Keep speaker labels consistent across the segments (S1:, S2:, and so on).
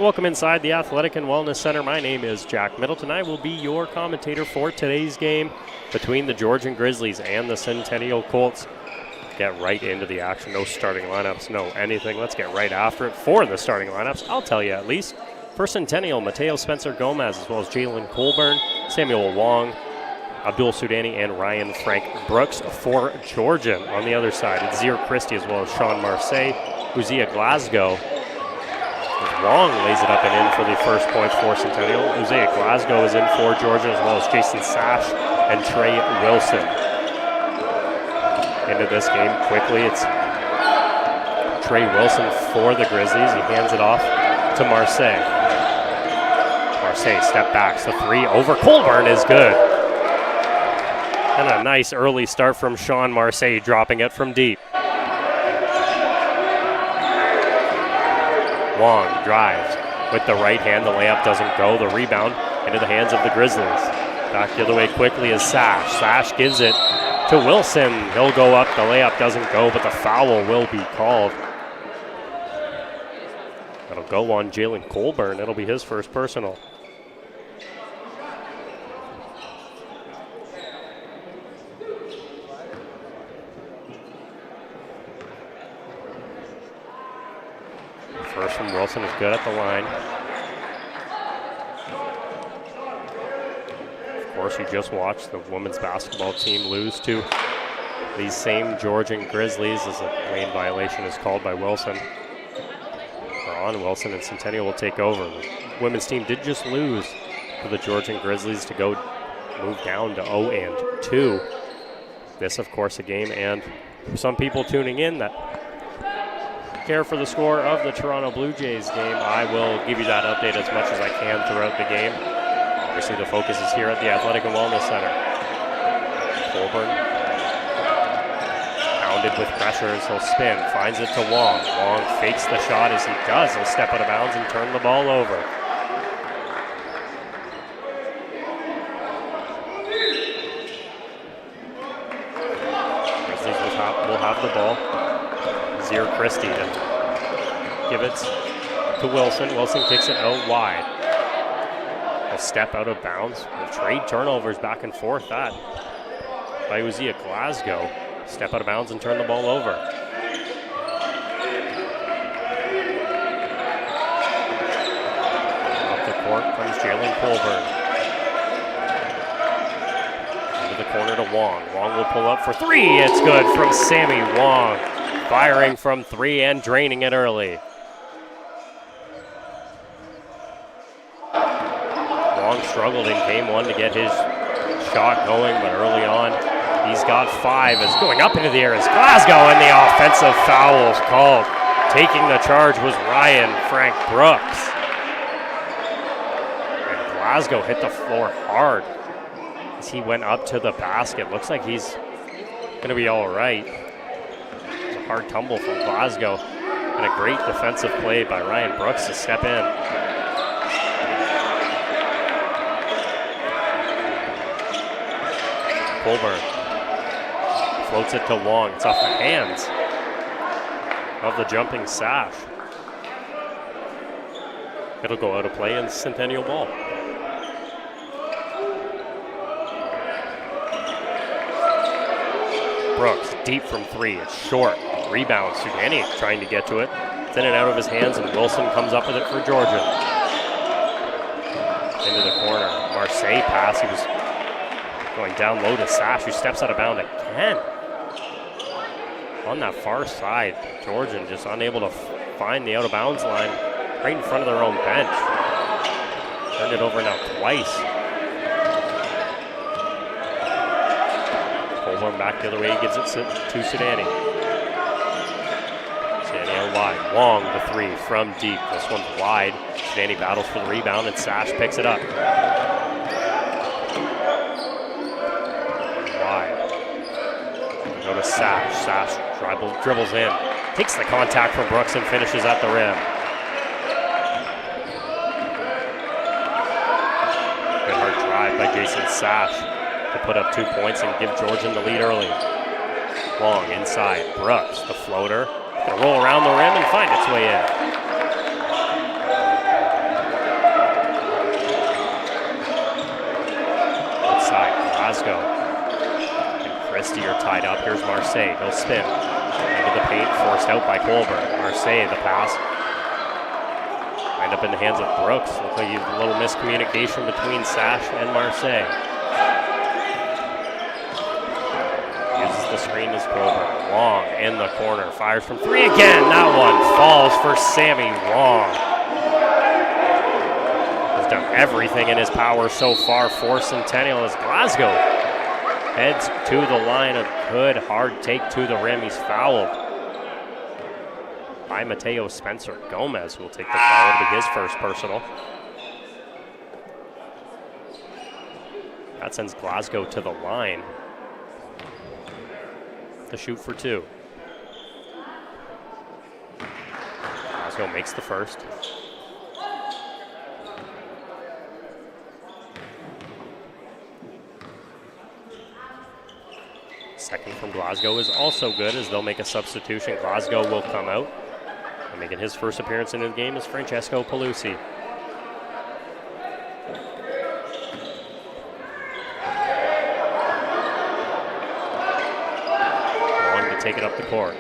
S1: Welcome inside the Athletic and Wellness Center. My name is Jack Middleton. I will be your commentator for today's game between the Georgian Grizzlies and the Centennial Colts. Get right into the action. No starting lineups, no anything. Let's get right after it for the starting lineups. I'll tell you at least. For Centennial, Mateo Spencer Gomez, as well as Jalen Colburn, Samuel Wong, Abdul Sudani, and Ryan Frank Brooks. For Georgian on the other side, it's Zier Christie as well as Sean Marseille, Uzia Glasgow. Wong lays it up and in for the first points for Centennial. Uzia Glasgow is in for Georgian as well as Jason Sash and Trey Wilson. Into this game quickly, it's Trey Wilson for the Grizzlies. He hands it off to Marseille. Marseille step backs, the three over Colburn is good. And a nice early start from Sean Marseille, dropping it from deep. Wong drives with the right hand. The layup doesn't go. The rebound into the hands of the Grizzlies. Back the other way quickly is Sash. Sash gives it to Wilson. He'll go up. The layup doesn't go, but the foul will be called. That'll go on Jalen Colburn. It'll be his first personal. First from Wilson is good at the line. Of course, you just watched the women's basketball team lose to these same Georgian Grizzlies as a lane violation is called by Wilson. Or on Wilson, and Centennial will take over. The women's team did just lose to the Georgian Grizzlies to go move down to 0-2. This, of course, a game, and for some people tuning in that care for the score of the Toronto Blue Jays game, I will give you that update as much as I can throughout the game. Obviously, the focus is here at the Athletic and Wellness Center. Colburn pounded with pressure as he'll spin, finds it to Wong. Wong fakes the shot as he does. He'll step out of bounds and turn the ball over. Grizzlies will have the ball. Zier Christie to give it to Wilson. Wilson kicks it out wide. A step out of bounds. We'll trade turnovers back and forth. That by Uzia Glasgow. Step out of bounds and turn the ball over. Off the court comes Jalen Colburn. Into the corner to Wong. Wong will pull up for three. It's good from Sammy Wong. Firing from three and draining it early. Wong struggled in game one to get his shot going, but early on he's got five. As going up into the air is Glasgow, and the offensive foul is called. Taking the charge was Ryan Frank Brooks. And Glasgow hit the floor hard as he went up to the basket. Looks like he's going to be all right. Hard tumble from Glasgow, and a great defensive play by Ryan Brooks to step in. Colburn floats it to Wong. It's off the hands of the jumping Sash. It'll go out of play in Centennial ball. Brooks deep from three. It's short. Rebound. Sudani trying to get to it. It's in and out of his hands, and Wilson comes up with it for Georgia. Into the corner. Marseille pass. He was going down low to Sash, who steps out of bounds again. On that far side, Georgian just unable to find the out of bounds line right in front of their own bench. Turned it over now twice. Colburn back the other way. He gives it to Sudani. Sudani out wide. Wong the three from deep. This one's wide. Sudani battles for the rebound, and Sash picks it up. Wide. Go to Sash. Sash dribbles in. Takes the contact from Brooks and finishes at the rim. Good hard drive by Jason Sash to put up 2 points and give Georgian the lead early. Long inside. Brooks, the floater. Gonna roll around the rim and find its way in. Glasgow. And Christie are tied up. Here's Marseille. He'll spin. Into the paint, forced out by Colburn. Marseille, the pass. End up in the hands of Brooks. Looks like a little miscommunication between Sash and Marseille. Uses the screen as Colburn. Wong in the corner. Fires from three again. That one falls for Sammy Wong. Has done everything in his power so far for Centennial as Glasgow heads to the line. A good hard take to the rim. He's fouled by Mateo Spencer. Gomez will take the foul. It'll be his first personal. That sends Glasgow to the line to shoot for two. Glasgow makes the first. Second from Glasgow is also good as they'll make a substitution. Glasgow will come out. And making his first appearance into the game is Francesco Pelusi. Wong to take it up the court.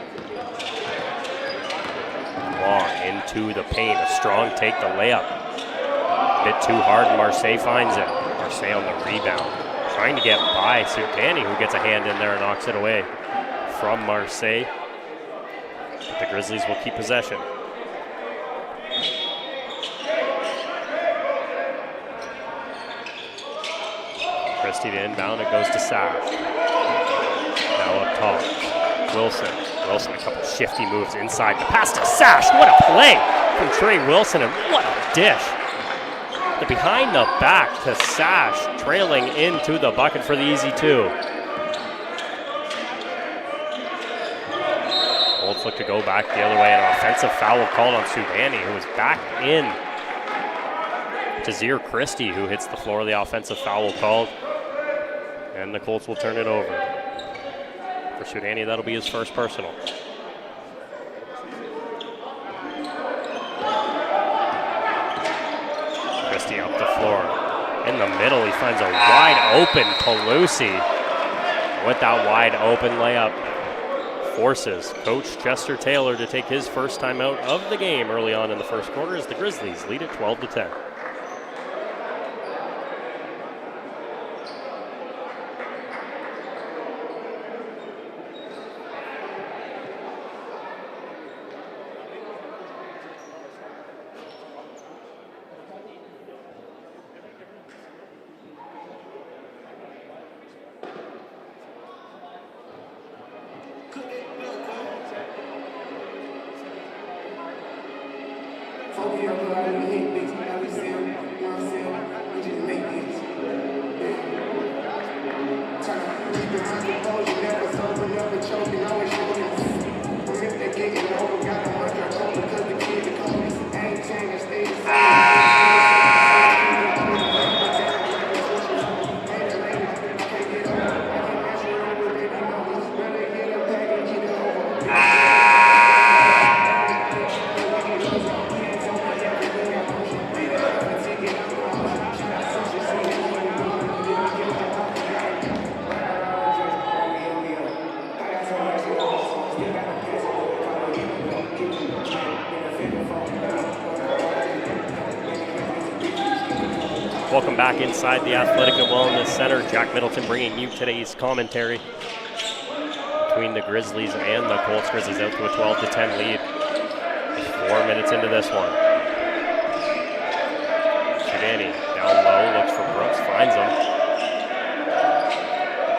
S1: Wong into the paint. A strong take, the layup. A bit too hard, and Marseille finds it. Marseille on the rebound. Trying to get by Sudani, who gets a hand in there and knocks it away from Marseille. But the Grizzlies will keep possession. Christie to inbound, it goes to Sash. Now up top, Wilson, a couple shifty moves inside. The pass to Sash, what a play from Trey Wilson, and what a dish. The behind the back to Sash, trailing into the bucket for the easy two. Colts look to go back the other way. An offensive foul called on Subani, who was back in to Zier Christie, who hits the floor. The offensive foul called, and the Colts will turn it over. For Subani, that'll be his first personal. Christie up the floor. In the middle, he finds a wide open Pelusi. With that wide open layup, forces Coach Chester Taylor to take his first timeout of the game early on in the first quarter as the Grizzlies lead at 12-10. Welcome back inside the Athletic and Wellness Center. Jack Middleton bringing you today's commentary between the Grizzlies and the Colts. Grizzlies out to a 12-10 lead. 4 minutes into this one. Shadani down low, looks for Brooks, finds him.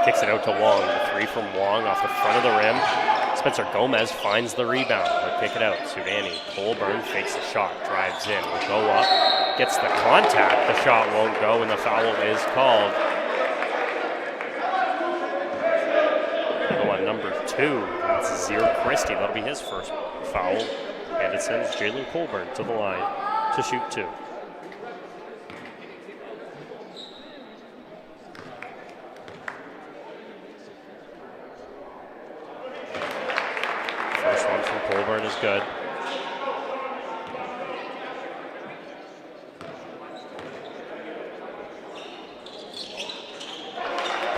S1: Kicks it out to Wong. The three from Wong off the front of the rim. Spencer Gomez finds the rebound. He'll kick it out. Sudani, Colburn fakes the shot, drives in, will go up, gets the contact. The shot won't go, and the foul is called. Go on number 2. That's Zier Christie. That'll be his first foul. And it sends Jalen Colburn to the line to shoot 2. First one from Colburn is good.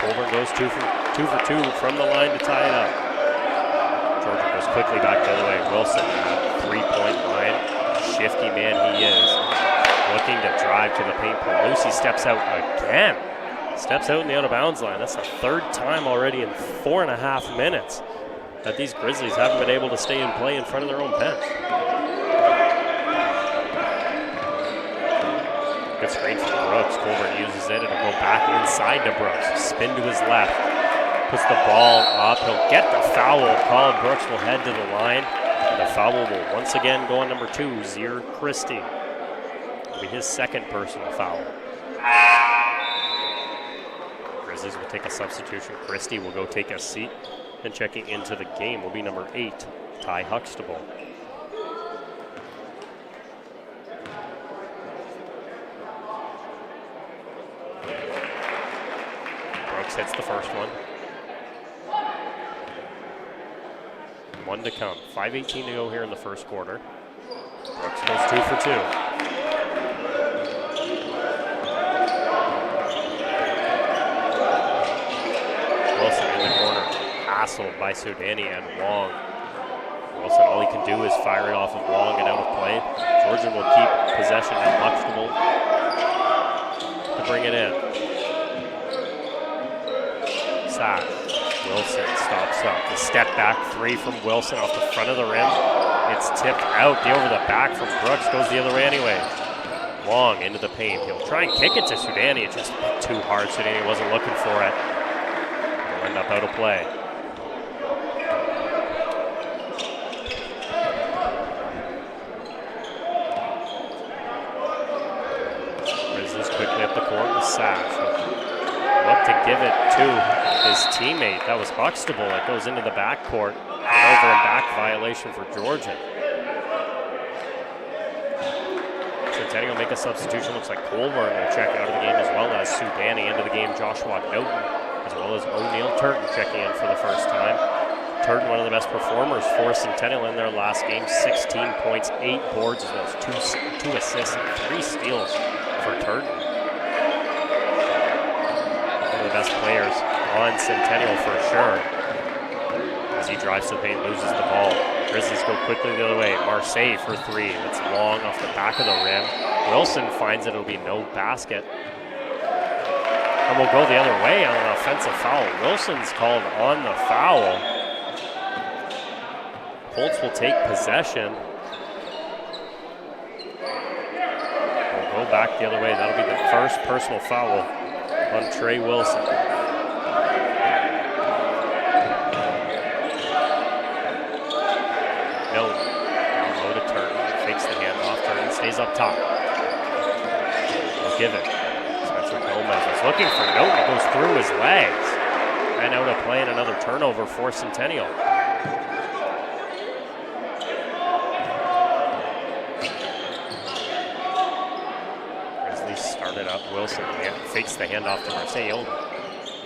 S1: Colburn goes two for two from the line to tie it up. Georgian goes quickly back the other way. Wilson at the 3-point line. Shifty man he is. Looking to drive to the paint. Lucy steps out again. Steps out in the out-of-bounds line. That's the third time already in 4.5 minutes that these Grizzlies haven't been able to stay in play in front of their own bench. Good screen from Brooks. Colburn uses it. It'll go back inside to Brooks. Spin to his left. Puts the ball up. He'll get the foul called. Brooks will head to the line. And the foul will once again go on number 2, Zier Christie. It'll be his second personal foul. Grizzlies will take a substitution. Christie will go take a seat. And checking into the game will be number 8, Ty Huxtable. Brooks hits the first one. 1 to come. 5:18 to go here in the first quarter. Brooks goes 2 for 2. Wilson in the corner. Hassled by Sudani and Wong. Wilson, all he can do is fire it off of Wong and out of play. Georgian will keep possession and Huxtable to bring it in. Sack. Wilson stops up. The step back 3 from Wilson off the front of the rim. It's tipped out. The over the back from Brooks goes the other way anyway. Wong into the paint. He'll try and kick it to Sudani. It just too hard. Sudani wasn't looking for it. It'll end up out of play. Grizzlies quickly up the court with Sash. Look to give it to his teammate. That was Huxtable. That goes into the backcourt. An over and back violation for Georgian. Centennial make a substitution. Looks like Colburn will check out of the game, as well as Sudani into the game. Joshua Newton, as well as O'Neill Turton checking in for the first time. Turton, one of the best performers for Centennial in their last game. 16 points, 8 boards, as well as 2 assists and 3 steals for Turton. The best players on Centennial for sure. As he drives to the paint, loses the ball. Grizzlies go quickly the other way. Marseille for 3. It's long off the back of the rim. Wilson finds it'll be no basket. And we'll go the other way on an offensive foul. Wilson's called on the foul. Colts will take possession. We'll go back the other way. That'll be the first personal foul on Trey Wilson. No, down low to Turton, fakes the handoff, Turton stays up top. He'll give it. Spencer Gomez is looking for Noten, it goes through his legs. And out of play and another turnover for Centennial. Started up, Wilson fakes the handoff to Marseille.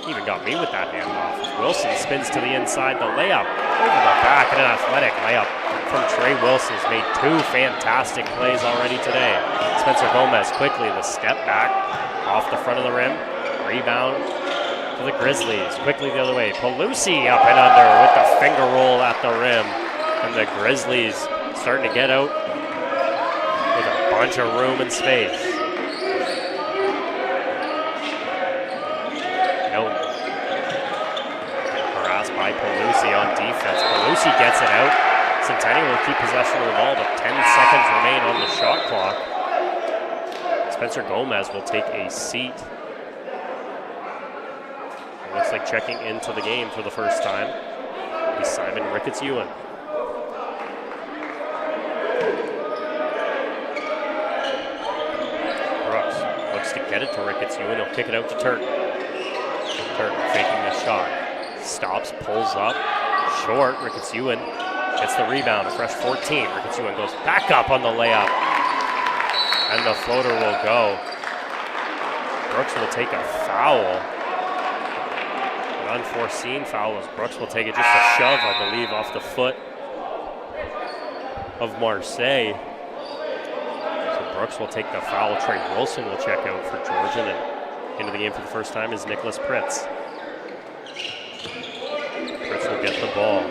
S1: Even got me with that handoff. Wilson spins to the inside, the layup over the back, and an athletic layup from Trey Wilson. Has made 2 fantastic plays already today. Spencer Gomez quickly, the step back off the front of the rim. Rebound to the Grizzlies. Quickly the other way. Pelusi up and under with the finger roll at the rim. And the Grizzlies starting to get out with a bunch of room and space. Harassed by Pelusi on defense. Pelusi gets it out. Centennial will keep possession of the ball, but 10 seconds remain on the shot clock. Spencer Gomez will take a seat. It looks like checking into the game for the first time. It'll be Simon Ricketts-Ewan. Brooks looks to get it to Ricketts-Ewan. He'll kick it out to Turton. Turton faking the shot. Stops, pulls up, short. Ricketts-Ewan gets the rebound, a fresh 14. Ricketts-Ewan goes back up on the layup. And the floater will go. Brooks will take a foul. An unforeseen foul as Brooks will take it, just a shove, I believe, off the foot of Marseille. So Brooks will take the foul. Trey Wilson will check out for Georgian, and into the game for the first time is Nicholas Pritz. the ball.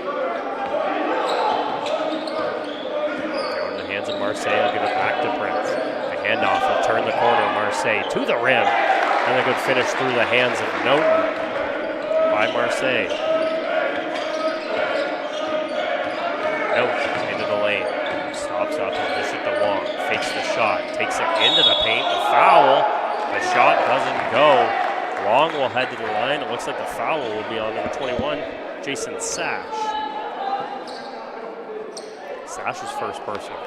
S1: Down in the hands of Marseille, will give it back to Prince. The handoff will turn the corner, Marseille to the rim. And a good finish through the hands of Noten by Marseille. Noten into the lane. Stops up and dishes it to Wong. Fakes the shot. Takes it into the paint. The foul. The shot doesn't go. Long will head to the line. It looks like the foul will be on number 21, Jason Sash. Sash's first personal.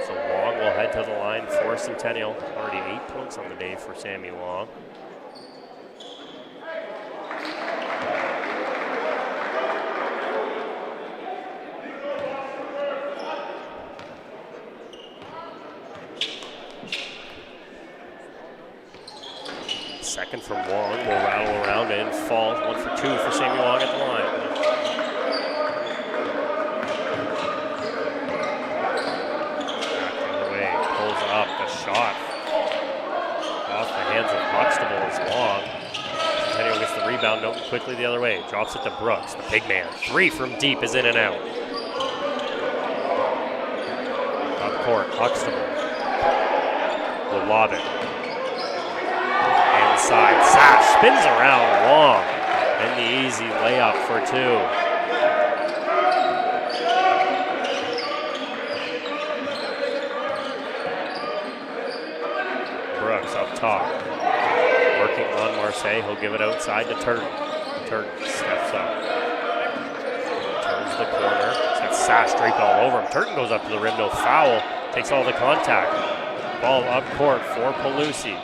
S1: So Long will head to the line for Centennial. Already 8 points on the day for Sammy Long. Second from Wong will rattle around and fall. 1 for 2 for Sammy Long at the line. Back the other way, pulls up the shot. Off the hands of Huxtable is Long. Centennial gets the rebound, Noten quickly the other way. Drops it to Brooks, the big man. 3 from deep is in and out. Up court, Huxtable will lob it. Inside, Sash spins around Long, and the easy layup for 2. Brooks up top, working on Marseille. He'll give it outside to Turton. Turton steps up, turns the corner. Got Sash draped all over him. Turton goes up to the rim, no foul. Takes all the contact. Ball up court for Pelusi.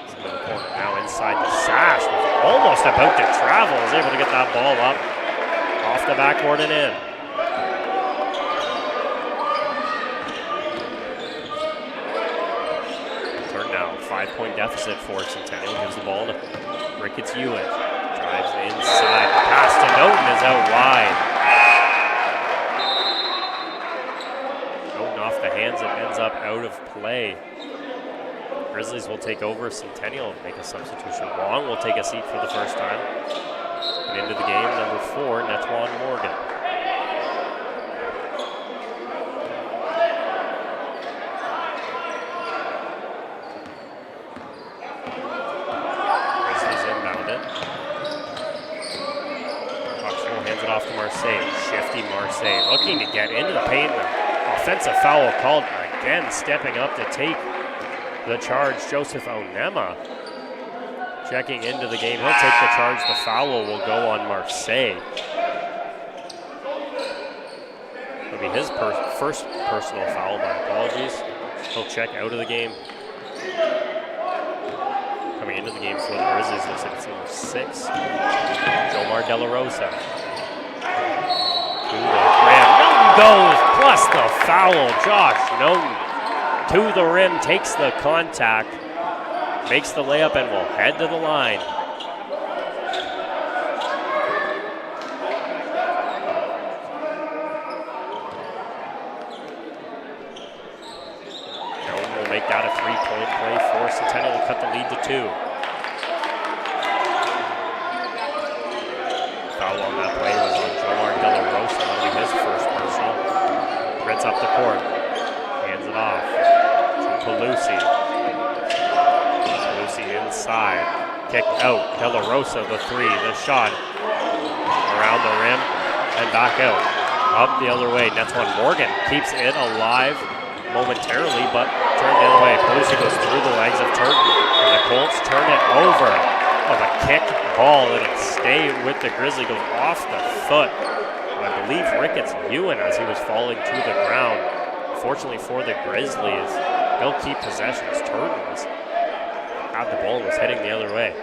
S1: Now inside the Sash, was almost about to travel, is able to get that ball up off the backboard and in. Turn now, 5-point deficit for Centennial. Gives the ball to Ricketts Ewan. Drives inside. The pass to Noten is out wide. Noten off the hands, it ends up out of play. Grizzlies will take over Centennial and make a substitution. Long will take a seat for the first time. And into the game, number 4, Netwan Morgan. Grizzlies inbounded. Huxtable hands it off to Marseille. Shifty Marseille looking to get into the paint. The offensive foul called again, stepping up to take the charge. Joseph Onema checking into the game. He'll take the charge. The foul will go on Marseille. It'll be his first personal foul. My apologies. He'll check out of the game. Coming into the game for the Grizzlies, looks like it's number 6. Jomar De La Rosa. To the rim. Noten goes, plus the foul. Josh Noten to the rim, takes the contact, makes the layup, and will head to the line. Noten will make that a 3-point play for Centennial to cut the lead to 2. Foul on that play was on Jomar De La Rosa. That'll be his first personal. Prince up the court, hands it off. Pelusi inside, kicked out. De La Rosa, the 3, the shot around the rim and back out. Up the other way, Netwan Morgan keeps it alive momentarily, but turned the other way. Pelusi goes through the legs of Turton, and the Colts turn it over. Of a kick ball, and it stayed with the Grizzly, goes off the foot. I believe Ricketts Ewan as he was falling to the ground. Fortunately for the Grizzlies, they'll keep possession as Turton had the ball and was heading the other way.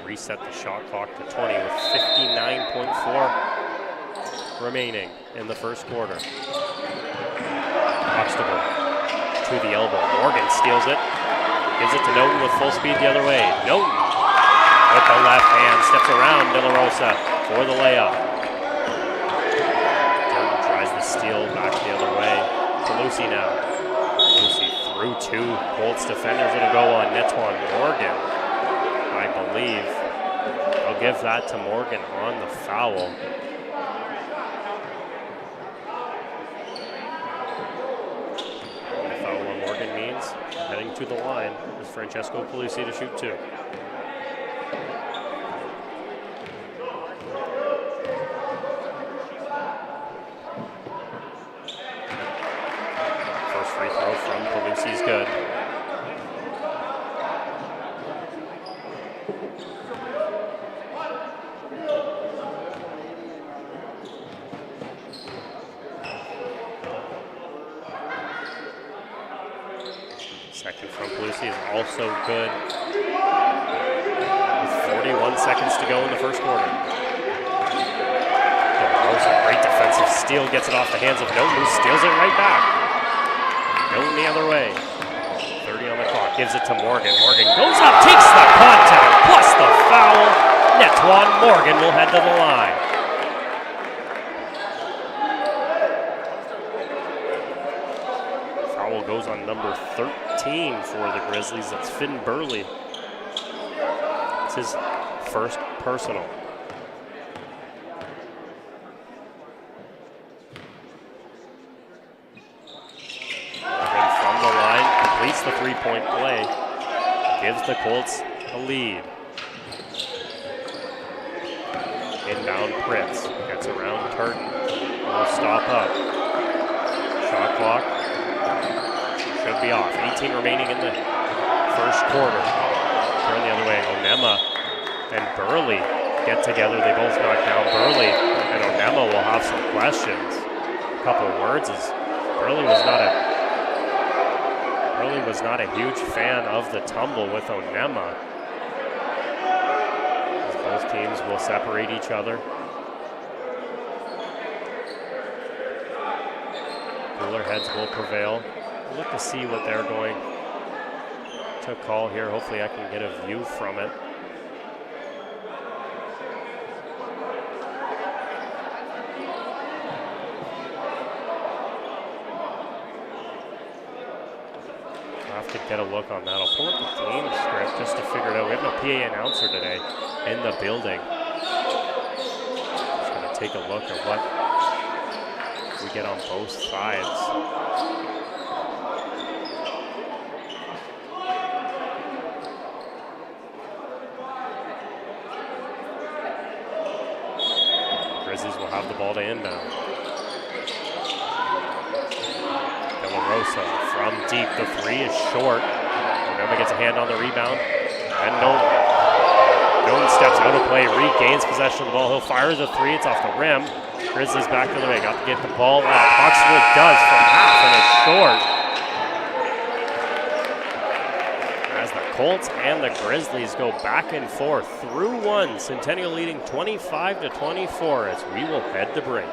S1: Reset the shot clock to 20 with 59.4 remaining in the first quarter. Huxtable to the elbow. Morgan steals it. Gives it to Noten with full speed the other way. Noten with the left hand, steps around De La Rosa for the layup. Turner tries the steal back the other way. Pelusi now. Pelusi through two Colts defenders. It'll go on Netwan Morgan, I believe. I'll give that to Morgan on the foul. Heading to the line is Francesco Pelusi to shoot two. First free throw from Pelusi is good. Second from Pelusi is also good. With 41 seconds to go in the first quarter. Great defensive steal, gets it off the hands of Milton, who steals it right back. Milton the other way. 30 on the clock, gives it to Morgan. Morgan goes up, takes the contact, plus the foul. Netwan Morgan will head to the line. Foul goes on number 13 for the Grizzlies. That's Finn Burley. It's his first personal. Morgan from the line completes the three-point play. Gives the Colts a lead. Inbound Pritz. Gets around Turton. Will stop up. Shot clock should be off. 18 remaining in the first quarter. Turn the other way. Onema and Burley get together. They both knock down. Burley and Onema will have some questions. A couple words is Burley was not a huge fan of the tumble with Onema. As both teams will separate each other. Cooler heads will prevail. We'll look to see what they're going to call here. Hopefully I can get a view from it. I'll have to get a look on that. I'll pull up the game script just to figure it out. We have no PA announcer today in the building. Just going to take a look at what we get on both sides. Grizzlies will have the ball to inbound. De La Rosa from deep. The three is short. Onema gets a hand on the rebound. And Nolan steps out of play, regains possession of the ball. He'll fire the three. It's off the rim. Grizzlies back to the way. Got to get the ball out. Huxley does from half, and it's short. As the Colts and the Grizzlies go back and forth through one. Centennial leading 25-24 as we will head to break.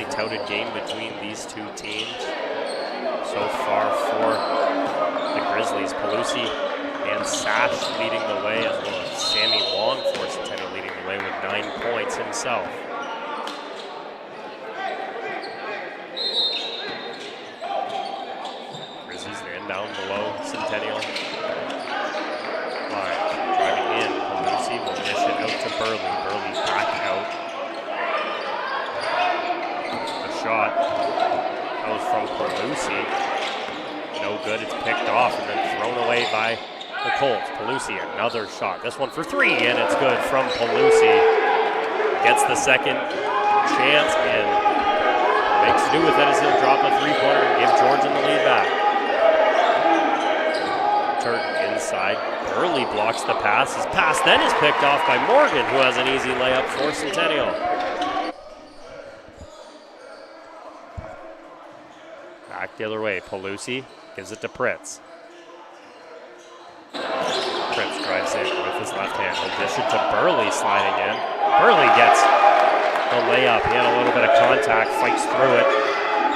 S1: highly touted game between these two teams so far for the Grizzlies. Pelusi and Sash leading the way, as well as Sammy Wong for Centennial leading the way with 9 points himself. Grizzlies then down below Centennial. Line driving in. Pelusi will dish it out to Burley. Burley back out. The shot goes from Pelusi. No good. It's picked off and then thrown away by the Colts. Pelusi, another shot. This one for 3, and it's good from Pelusi. Gets the second chance and makes do with it as he'll drop a 3-pointer and give Georgian the lead back. Turton inside. Burley blocks the pass. His pass then is picked off by Morgan, who has an easy layup for Centennial. Back the other way. Pelusi gives it to Pritz. Pritz drives in with his left hand. He'll dish it to Burley sliding in. Burley gets the layup. He had a little bit of contact, fights through it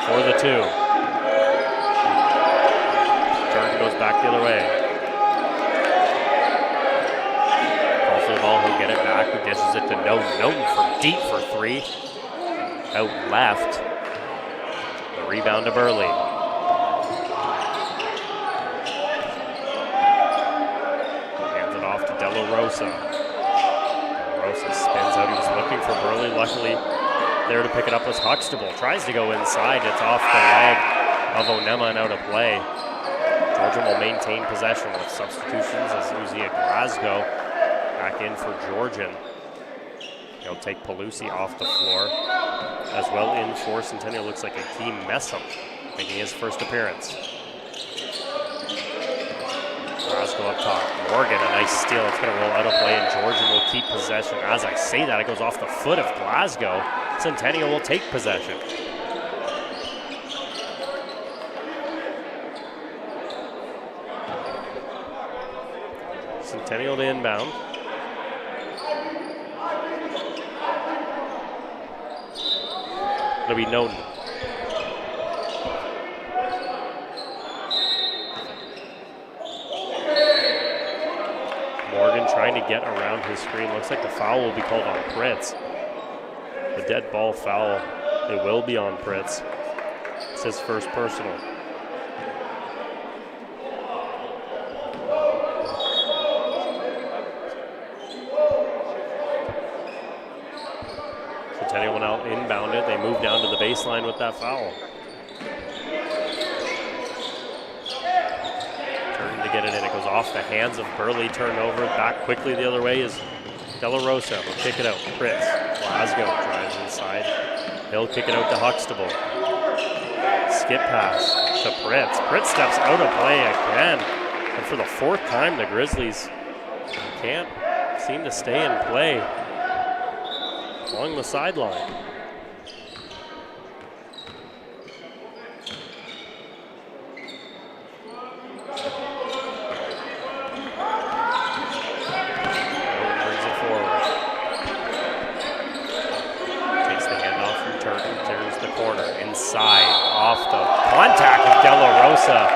S1: for the 2. Turton goes back the other way. Call for the ball, he'll get it back. Who dishes it to Noten. Noten from deep for 3. Out left. The rebound to Burley. De La Rosa. De La Rosa spins out. He was looking for Burley. Luckily, there to pick it up was Huxtable. Tries to go inside. It's off the leg of Onema and out of play. Georgian will maintain possession with substitutions as Uzia Glasgow back in for Georgian. He'll take Pelusi off the floor. As well in for Centennial looks like Akeem Messam making his first appearance. Glasgow up top. Morgan, a nice steal. It's going to roll out of play, and Georgian will keep possession. As I say that, it goes off the foot of Glasgow. Centennial will take possession. Centennial to inbound. It'll be Noten. Morgan trying to get around his screen. Looks like the foul will be called on Pritz. The dead ball foul. It will be on Pritz. It's his first personal. Centennial will now inbound it. They move down to the baseline with that foul. To get it in. It goes off the hands of Burley, turned over, back quickly the other way is De La Rosa. Will kick it out. Pritz. Glasgow drives inside. He'll kick it out to Huxtable. Skip pass to Pritz. Pritz steps out of play again. And for the 4th time, the Grizzlies can't seem to stay in play along the sideline. Off the contact of De La Rosa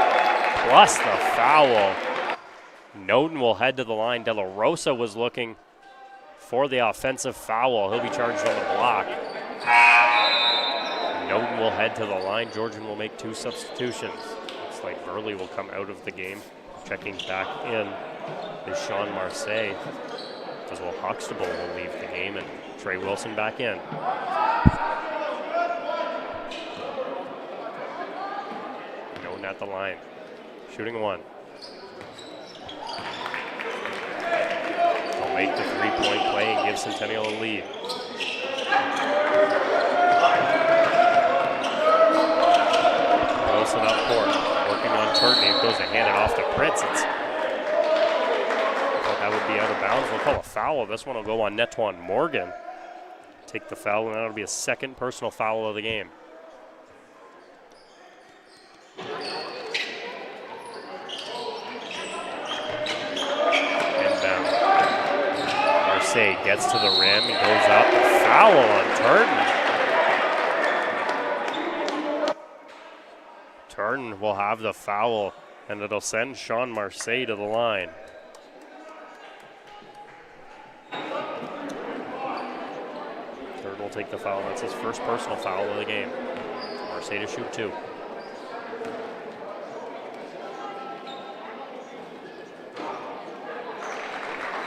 S1: plus the foul. Noten will head to the line. De La Rosa was looking for the offensive foul. He'll be charged on the block. Noten will head to the line. Georgian will make 2 substitutions. Looks like Burley will come out of the game. Checking back in is Sean Marseille. As well, Huxtable will leave the game and Trey Wilson back in. At the line, shooting 1. They'll make the 3-point play and give Centennial a lead. Wilson up court, working on Turton. He goes to hand it off to Pritz. I thought that would be out of bounds. We'll call a foul. This one will go on Netwan Morgan. Take the foul, and that'll be a 2nd personal foul of the game. Gets to the rim, he goes up, foul on Turton. Turton will have the foul, and it'll send Sean Marseille to the line. Turton will take the foul. That's his first personal foul of the game. Marseille to shoot 2.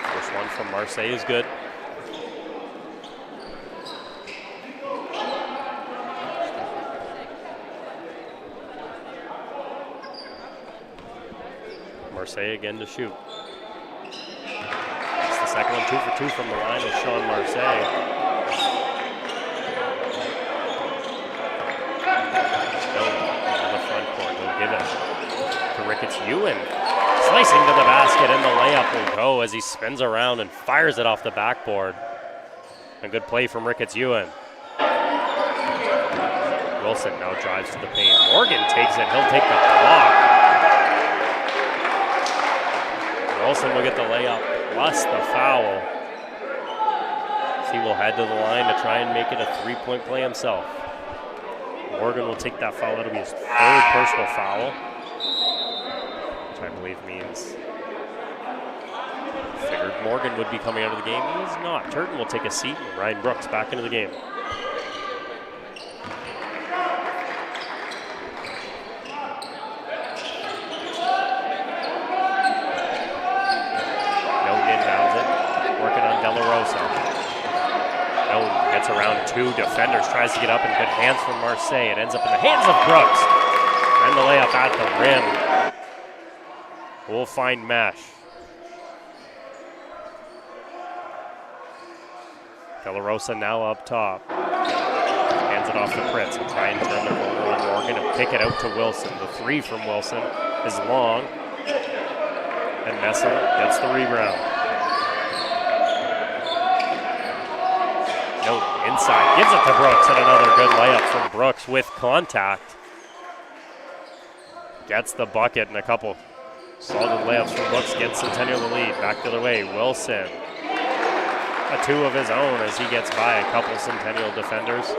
S1: First one from Marseille is good. Marseille again to shoot. That's the second one, 2 for 2 from the line with Sean Marseille. No, on the front court, he'll give it to Ricketts Ewan. Slicing to the basket, and the layup will go as he spins around and fires it off the backboard. A good play from Ricketts Ewan. Wilson now drives to the paint. Morgan takes it, he'll take the block. Wilson will get the layup plus the foul. He will head to the line to try and make it a 3-point play himself. Morgan will take that foul. That'll be his 3rd personal foul, which I believe means figured Morgan would be coming out of the game. He's not. Turton will take a seat, and Ryan Brooks back into the game. Around 2 defenders, tries to get up, and good hands from Marseille. It ends up in the hands of Brooks. And the layup at the rim. We'll find Mesh. De La Rosa now up top. Hands it off to Pritz and try and turn the corner on Morgan and kick it out to Wilson. The 3 from Wilson is long. And Messel gets the rebound. No, inside, gives it to Brooks, and another good layup from Brooks with contact. Gets the bucket, and a couple solid layups from Brooks, gets Centennial the lead. Back the other way, Wilson. A 2 of his own as he gets by a couple Centennial defenders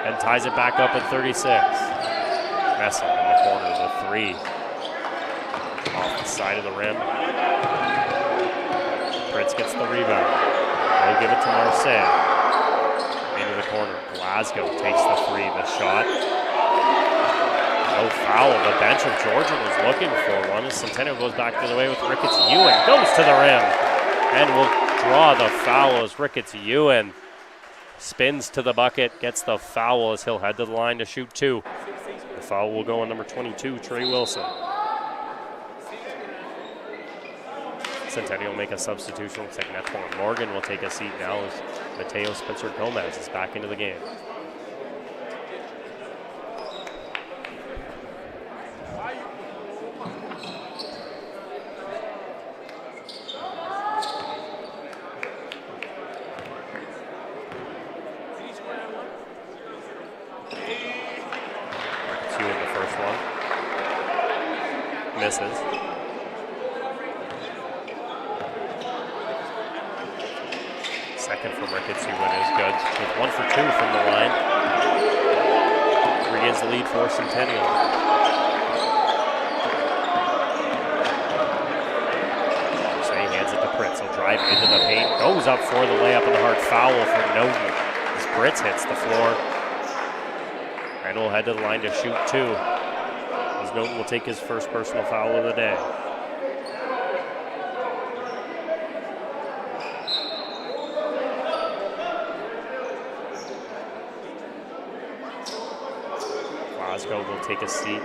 S1: and ties it back up at 36. Messel in the corner, the 3. Off the side of the rim. Pritz gets the rebound. They'll give it to Marseille. Into the corner. Glasgow takes the 3. The shot. No foul. The bench of Georgian was looking for one. Centennial goes back the other way with Ricketts Ewan. Goes to the rim. And will draw the foul as Ricketts Ewan spins to the bucket. Gets the foul as he'll head to the line to shoot 2. The foul will go on number 22, Trey Wilson. Centennial will make a substitution. Looks like Netball Morgan will take a seat now as Mateo Spencer Gomez is back into the game. Two in the first one. Misses. Second from Ricketts Ewan is good, with 1 for 2 from the line. Regains the lead for Centennial. Marseille hands it to Pritz. He'll drive into the paint, goes up for the layup, and the hard foul from Noden as Pritz hits the floor. And will head to the line to shoot 2. As Noden will take his first personal foul of the day. Glasgow will take a seat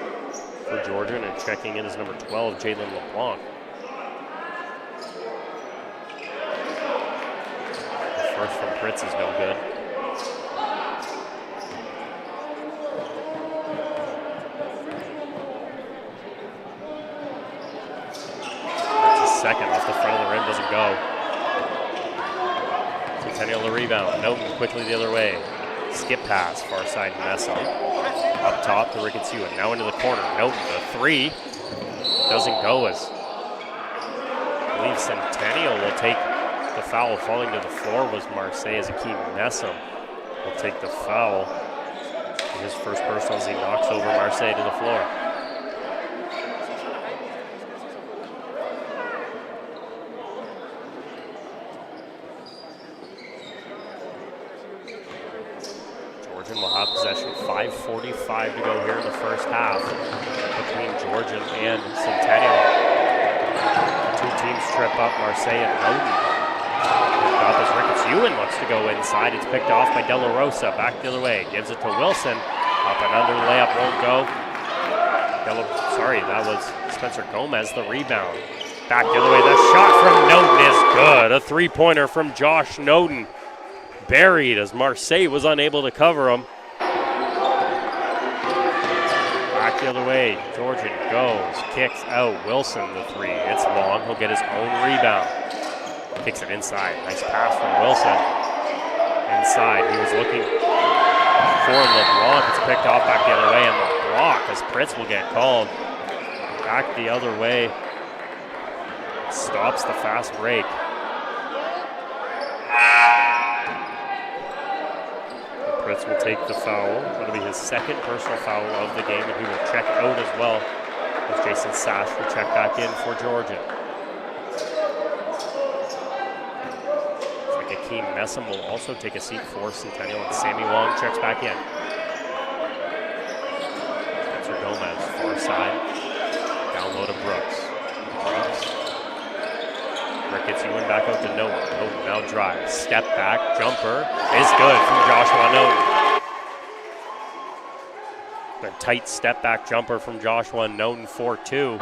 S1: for Georgian, and checking in is number 12, Jalen LeBlanc. The first from Pritz is no good. Pritz is second off the front of the rim, doesn't go. Centennial the rebound. Noten quickly the other way. Skip pass, far side Messel. Up top to Ricketts Ewan. Now into the corner. Noten the 3. Doesn't go as I believe Centennial will take the foul. Falling to the floor was Marseille as Akeem Messam will take the foul. His first personal as he knocks over Marseille to the floor. Georgian will have possession. 5:45 to go here in the first half between Georgian and Centennial. The two teams trip up Marseille and Loudon. Picked up as Ricketts Ewan looks to go inside. It's picked off by De La Rosa. Back the other way. Gives it to Wilson. Up and under. Layup won't go. That was Spencer Gomez, the rebound. Back the other way. The shot from Noden is good. A three-pointer from Josh Noden. Buried as Marseille was unable to cover him. Back the other way. Georgian goes. Kicks out. Wilson the three. It's long. He'll get his own rebound. Kicks it inside. Nice pass from Wilson. Inside. He was looking for LeBlanc. It's picked off back the other way, and the block as Pritz will get called. Back the other way. Stops the fast break. Pritz will take the foul. That'll be his second personal foul of the game, and he will check out as well as Jason Sash will check back in for Georgia. Akeem Messam will also take a seat for Centennial, and Sammy Wong checks back in. Spencer Gomez, far side. Down low to Brooks. Ricketts Ewan back out to Noden. Noden now drives. Step back, jumper is good from Joshua Noden. A tight step back jumper from Joshua Noden, 4-2.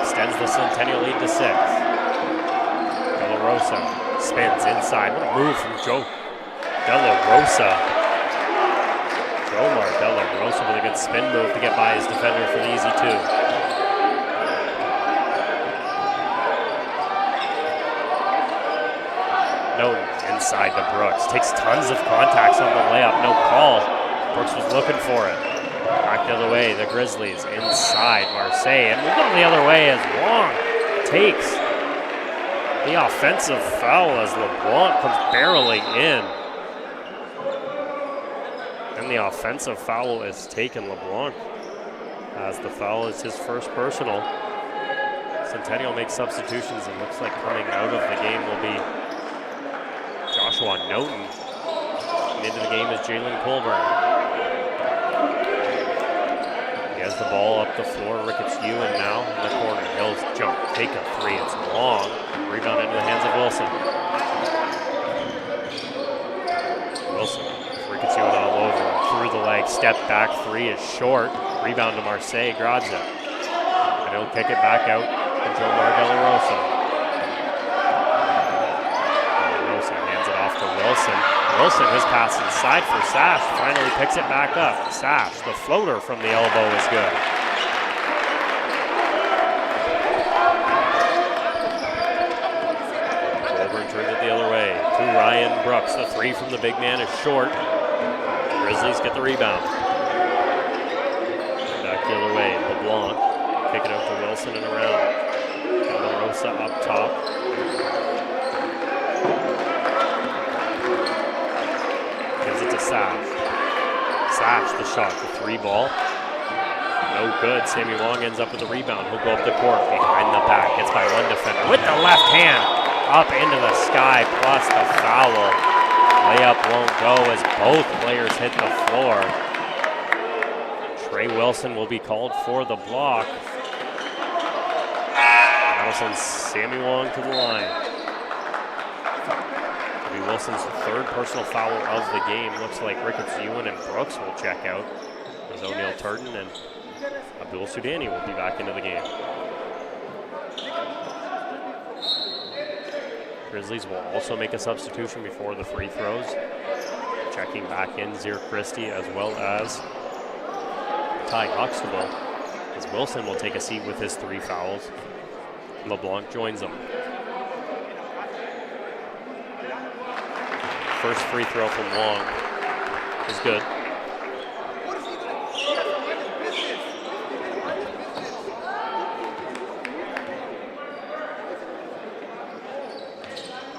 S1: Extends the Centennial lead to 6. De La Rosa spins inside. What a move from Joe De La Rosa. Jomar De La Rosa with a good spin move to get by his defender for the easy 2. Noden inside to Brooks. Takes tons of contacts on the layup. No call. Brooks was looking for it. Back the other way. The Grizzlies inside Marseille. And we're going the other way as Wong takes the offensive foul as LeBlanc comes barreling in. And the offensive foul is taken. LeBlanc as the foul is his first personal. Centennial makes substitutions, and looks like coming out of the game will be Joshua Noden. And into the game is Jalen Colburn. He has the ball up the floor. Ricketts Ewan now in the corner. He'll jump, take a three. It's long. Rebound into the hands of Wilson. Wilson, Ricketts Ewan all over him. Through the leg, step back three is short. Rebound to Marseille, grabs it. And he'll kick it back out to Jomar De La Rosa. Hands it off to Wilson. Wilson has passed inside for Sash. Finally picks it back up. Sash, the floater from the elbow is good. Colburn turned it the other way to Ryan Brooks. The three from the big man is short. Grizzlies get the rebound. Back the other way. LeBlanc. Kick it out to Wilson and around. De La Rosa up top. Sash. Sash the shot, the three ball. No good. Sammy Wong ends up with the rebound. He'll go up the court behind the back. Gets by one defender with the left hand up into the sky plus the foul. Layup won't go as both players hit the floor. Trey Wilson will be called for the block. That'll send Sammy Wong to the line. Wilson's third personal foul of the game. Looks like Ricketts Ewan and Brooks will check out as O'Neal Turton and Abdul Sudani will be back into the game. Grizzlies will also make a substitution before the free throws. Checking back in Zier Christie as well as Ty Huxtable, as Wilson will take a seat with his 3 fouls. LeBlanc joins him. First free throw from Wong is good.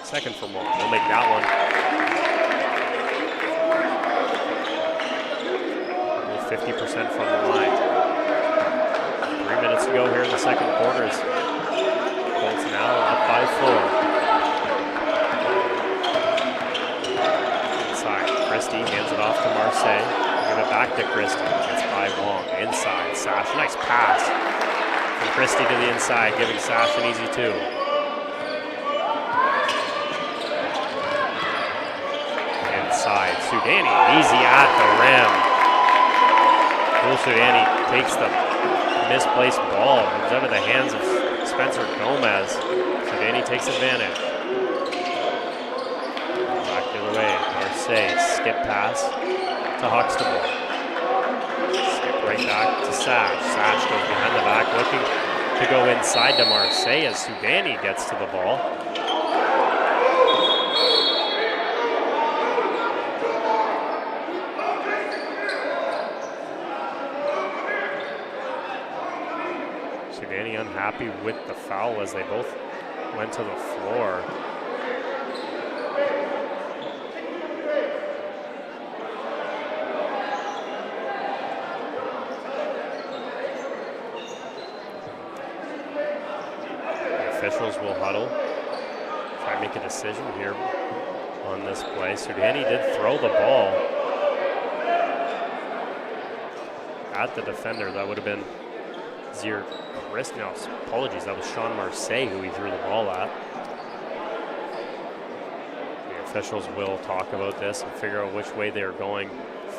S1: Second from Wong. We'll make that one. 50% from the line. 3 minutes to go here in the second quarter. Colts now up by 4. Inside, Christie hands it off to Marseille. Give it back to Christie. It's by Wong. Inside, Sash. Nice pass from Christie to the inside, giving Sash an easy 2. Inside, Sudani, easy at the rim. Sudani takes the misplaced ball. It was out of the hands of Spencer Gomez. Sudani takes advantage. Back the other way, Marseille, skip pass to Huxtable. Skip right back to Sash. Sash goes behind the back, looking to go inside to Marseille as Sudani gets to the ball. Sudani unhappy with the foul as they both went to the floor. Officials will huddle, try to make a decision here on this play. Sudani did throw the ball at the defender. That would have been Zier Christ. No, apologies, that was Sean Marseille who he threw the ball at. The officials will talk about this and figure out which way they're going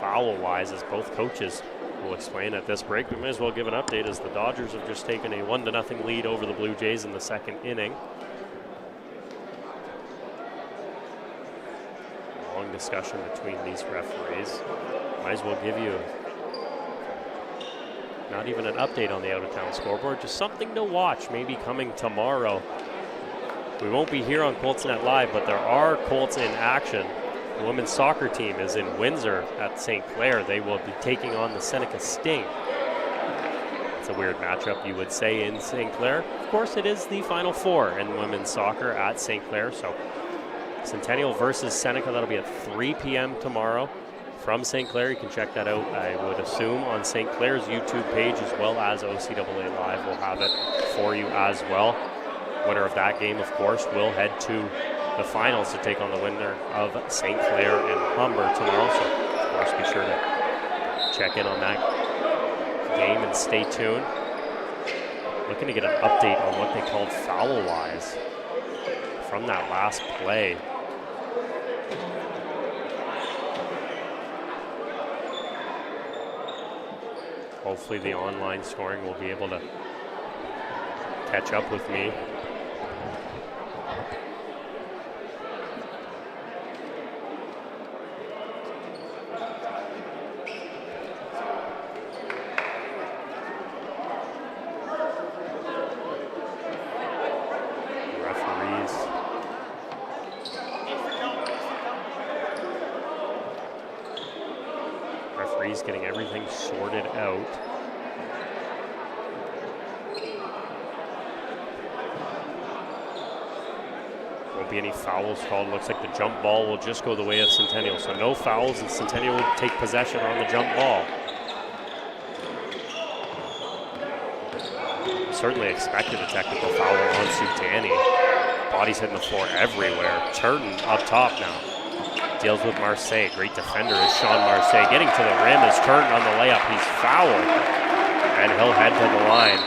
S1: foul-wise, as both coaches will explain at this break. We may as well give an update as the Dodgers have just taken a 1-0 lead over the Blue Jays in the second inning. Long discussion between these referees. Might as well give you not even an update on the out-of-town scoreboard, just something to watch maybe coming tomorrow. We won't be here on ColtsNet Live, but there are Colts in action. The women's soccer team is in Windsor at St. Clair. They will be taking on the Seneca Sting. It's a weird matchup, you would say, in St. Clair. Of course, it is the Final Four in women's soccer at St. Clair. So Centennial versus Seneca, that'll be at 3 p.m. tomorrow from St. Clair. You can check that out, I would assume, on St. Clair's YouTube page, as well as OCAA Live will have it for you as well. Winner of that game, of course, will head to the finals to take on the winner of St. Clair and Humber tomorrow. So, of course, be sure to check in on that game and stay tuned. Looking to get an update on what they called foul-wise from that last play. Hopefully the online scoring will be able to catch up with me. Getting everything sorted out. Won't be any fouls called. Looks like the jump ball will just go the way of Centennial. So no fouls, and Centennial will take possession on the jump ball. Certainly expected a technical foul on Sudani. Body's hitting the floor everywhere. Turton up top now. Deals with Marseille. Great defender is Sean Marseille. Getting to the rim is Turton on the layup. He's fouled, and he'll head to the line.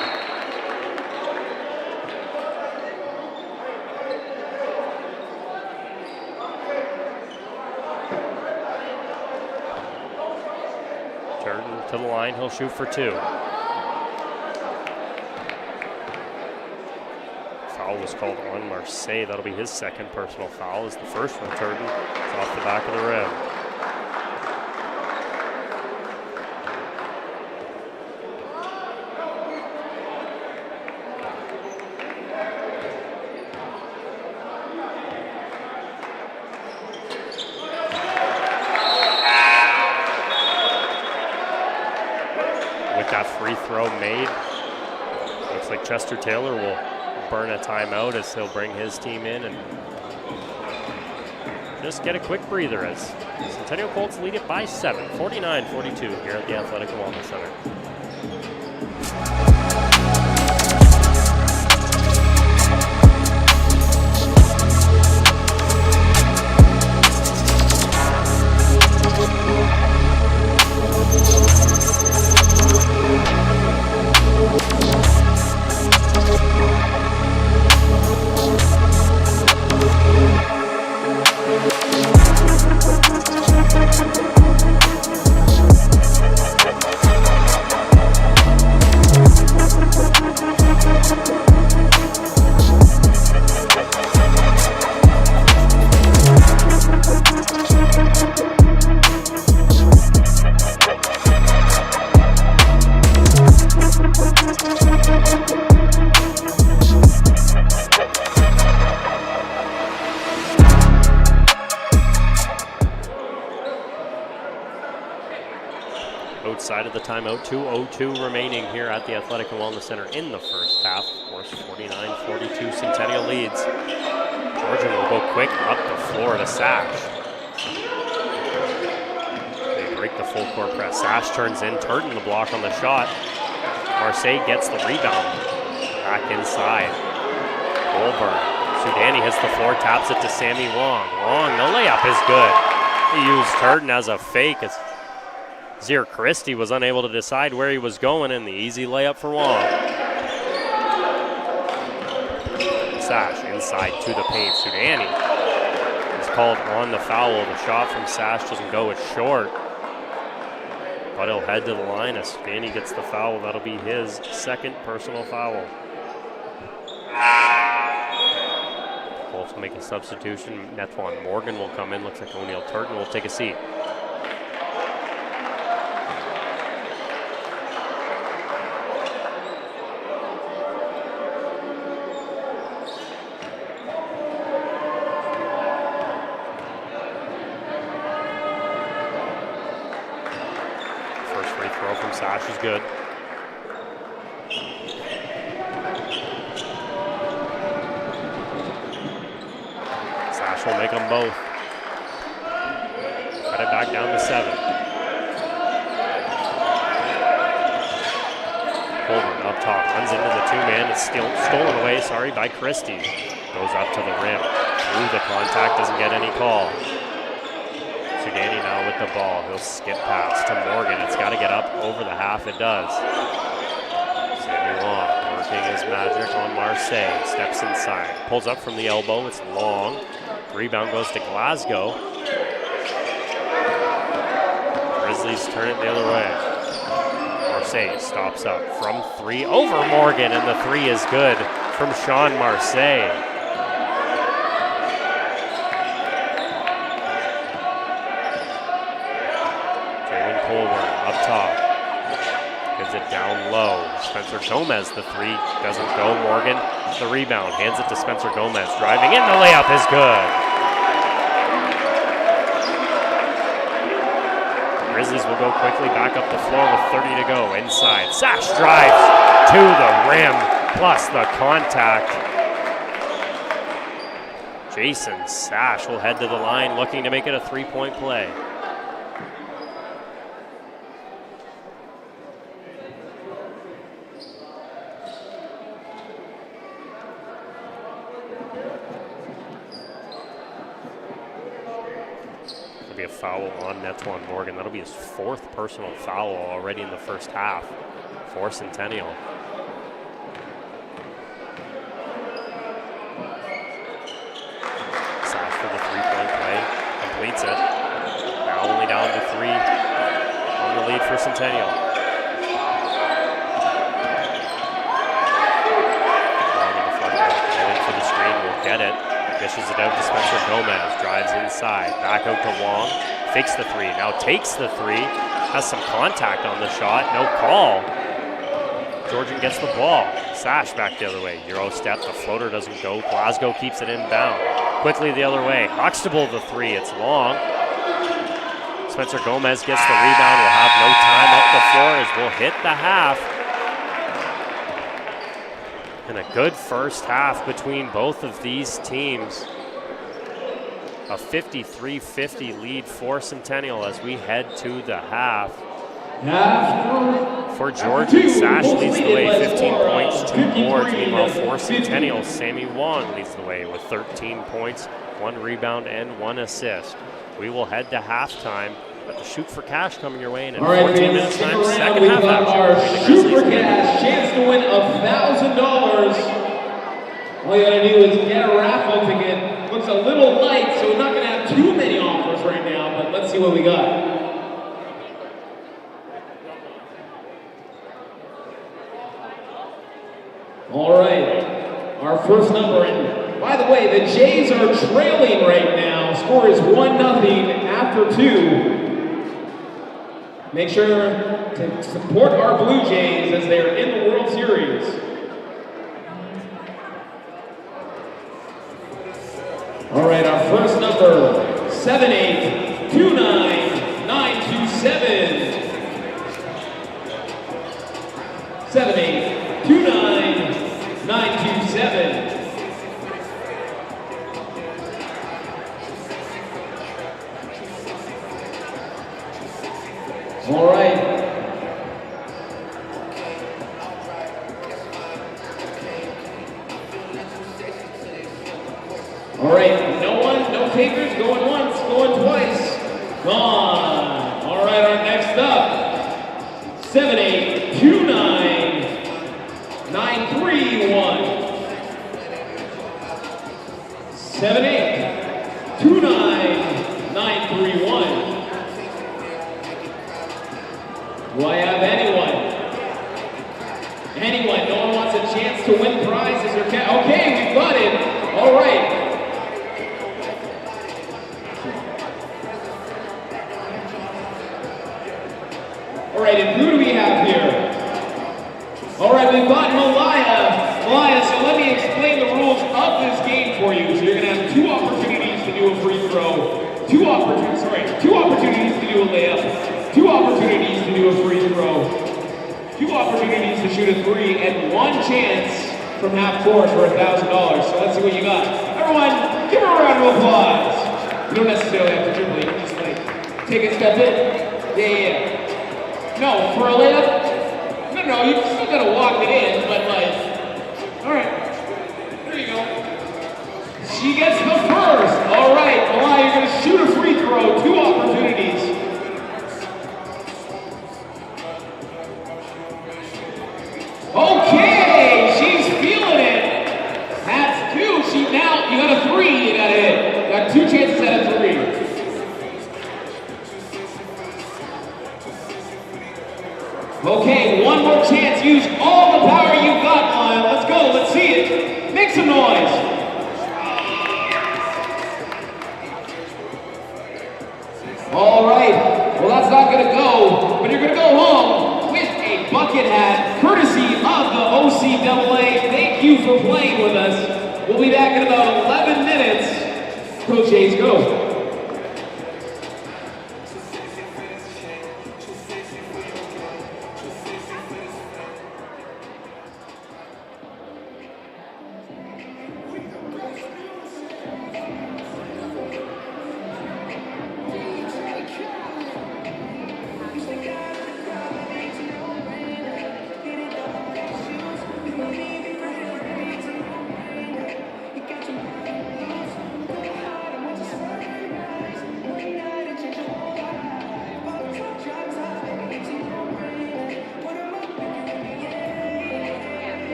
S1: Turton to the line. He'll shoot for 2. Foul was called on Marseille. That'll be his second personal foul, as the first one, Turton, is off the back of the rim. With that free throw made, looks like Chester Taylor will burn a timeout as he'll bring his team in and just get a quick breather as Centennial Colts lead it by 7, 49-42 here at the Athletic and Wellness Center. Outside of the timeout, 2:02 remaining here at the Athletic and Wellness Center in the first half. Of course, 49-42 Centennial leads. Georgian will go quick up the floor to Sash. They break the full court press. Sash turns in, Turton the block on the shot. Marseille gets the rebound. Back inside. Colburn. Sudani hits the floor, taps it to Sammy Wong. Wong, the layup is good. He used Turton as a fake. Zier Christie was unable to decide where he was going, and the easy layup for Wong. Sash inside to the paint. Sudani is called on the foul. The shot from Sash doesn't go, it's short. But he'll head to the line as Sudani gets the foul. That'll be his second personal foul. Colts will make a substitution. Netwan Morgan will come in. Looks like O'Neal Turton will take a seat. Sash is good. Sash will make them both. Cut it back down to 7. Colburn up top, runs into the two-man. It's stolen away, by Christie. Goes up to the rim. Through the contact, doesn't get any call. Sudani now with the ball. He'll skip pass to Morgan. It's got to get up over the half. It does. Sammy Long working his magic on Marseille. Steps inside. Pulls up from the elbow. It's Long. Rebound goes to Glasgow. Grizzlies turn it the other way. Marseille stops up from 3 over Morgan, and the 3 is good from Sean Marseille. Gives it down low. Spencer Gomez, the 3 doesn't go. Morgan, the rebound, hands it to Spencer Gomez. Driving in, the layup is good. Grizzlies will go quickly back up the floor with 30 to go. Inside, Sash drives to the rim, plus the contact. Jason Sash will head to the line, looking to make it a 3-point play. Be a foul on Netwan Morgan. That'll be his 4th personal foul already in the first half for Centennial. Sash for the 3-point play, completes it. Now only down to 3 on the lead for Centennial. Going for the screen, will get it. Dishes it out to Spencer Gomez, drives inside, back out to Long, fakes the 3, now takes the 3, has some contact on the shot, no call. Georgian gets the ball, Sash back the other way, Euro step, the floater doesn't go, Glasgow keeps it inbound. Quickly the other way, Huxtable the 3, it's Long. Spencer Gomez gets the rebound, will have no time up the floor as we'll hit the half. And a good first half between both of these teams. A 53-50 lead for Centennial as we head to the half. For Georgian, Sash leads the way, 15 points, 2 boards. Meanwhile, for Centennial, Sammy Wong leads the way with 13 points, 1 rebound, and 1 assist. We will head to halftime. Got the Shoot for Cash coming your way in 14 minutes time. Second half action.
S2: Shoot for Cash, chance to win $1,000. All you gotta do is get a raffle ticket. Looks a little light, so we're not gonna have too many offers right now, but let's see what we got. All right, our first number, and by the way, the Jays are trailing right now. Score is 1-0 after 2. Make sure to support our Blue Jays as they're in the World Series. All right, our first number, 7829927. 7829927. All right. All right, no takers, going once, going twice, gone. All right, our next up, 7829931. 7829931. Do I have anyone? Anyone? No one wants a chance to win prizes or okay, we've got it. All right. All right, and who do we have here? All right, we've got Malaya. Malaya, so let me explain the rules of this game for you. So you're gonna have 2 opportunities to do a free throw, 2 opportunities to do a layup, 2 opportunities to do a free throw, 2 opportunities to shoot a 3, and 1 chance from half court for $1,000. So let's see what you got. Everyone, give her a round of applause. You don't necessarily have to dribble, you can just like take a step in. Yeah. No, for a layup? No, you still gotta walk it in, but like, all right, there you go. She gets the first. All right, Malaya, you're gonna shoot a free throw, 2 opportunities. Okay, she's feeling it. That's 2. You got a 3, you gotta hit. You got 2 chances at a 3. Okay, 1 more chance. Use all the power you've got, Lyle. Let's go. Let's see it. Make some noise. All right. Well, that's not going to go, but you're going to go home with a bucket hat, courtesy of the OCAA. Thank you for playing with us. We'll be back in about 11 minutes. Go Jays, go.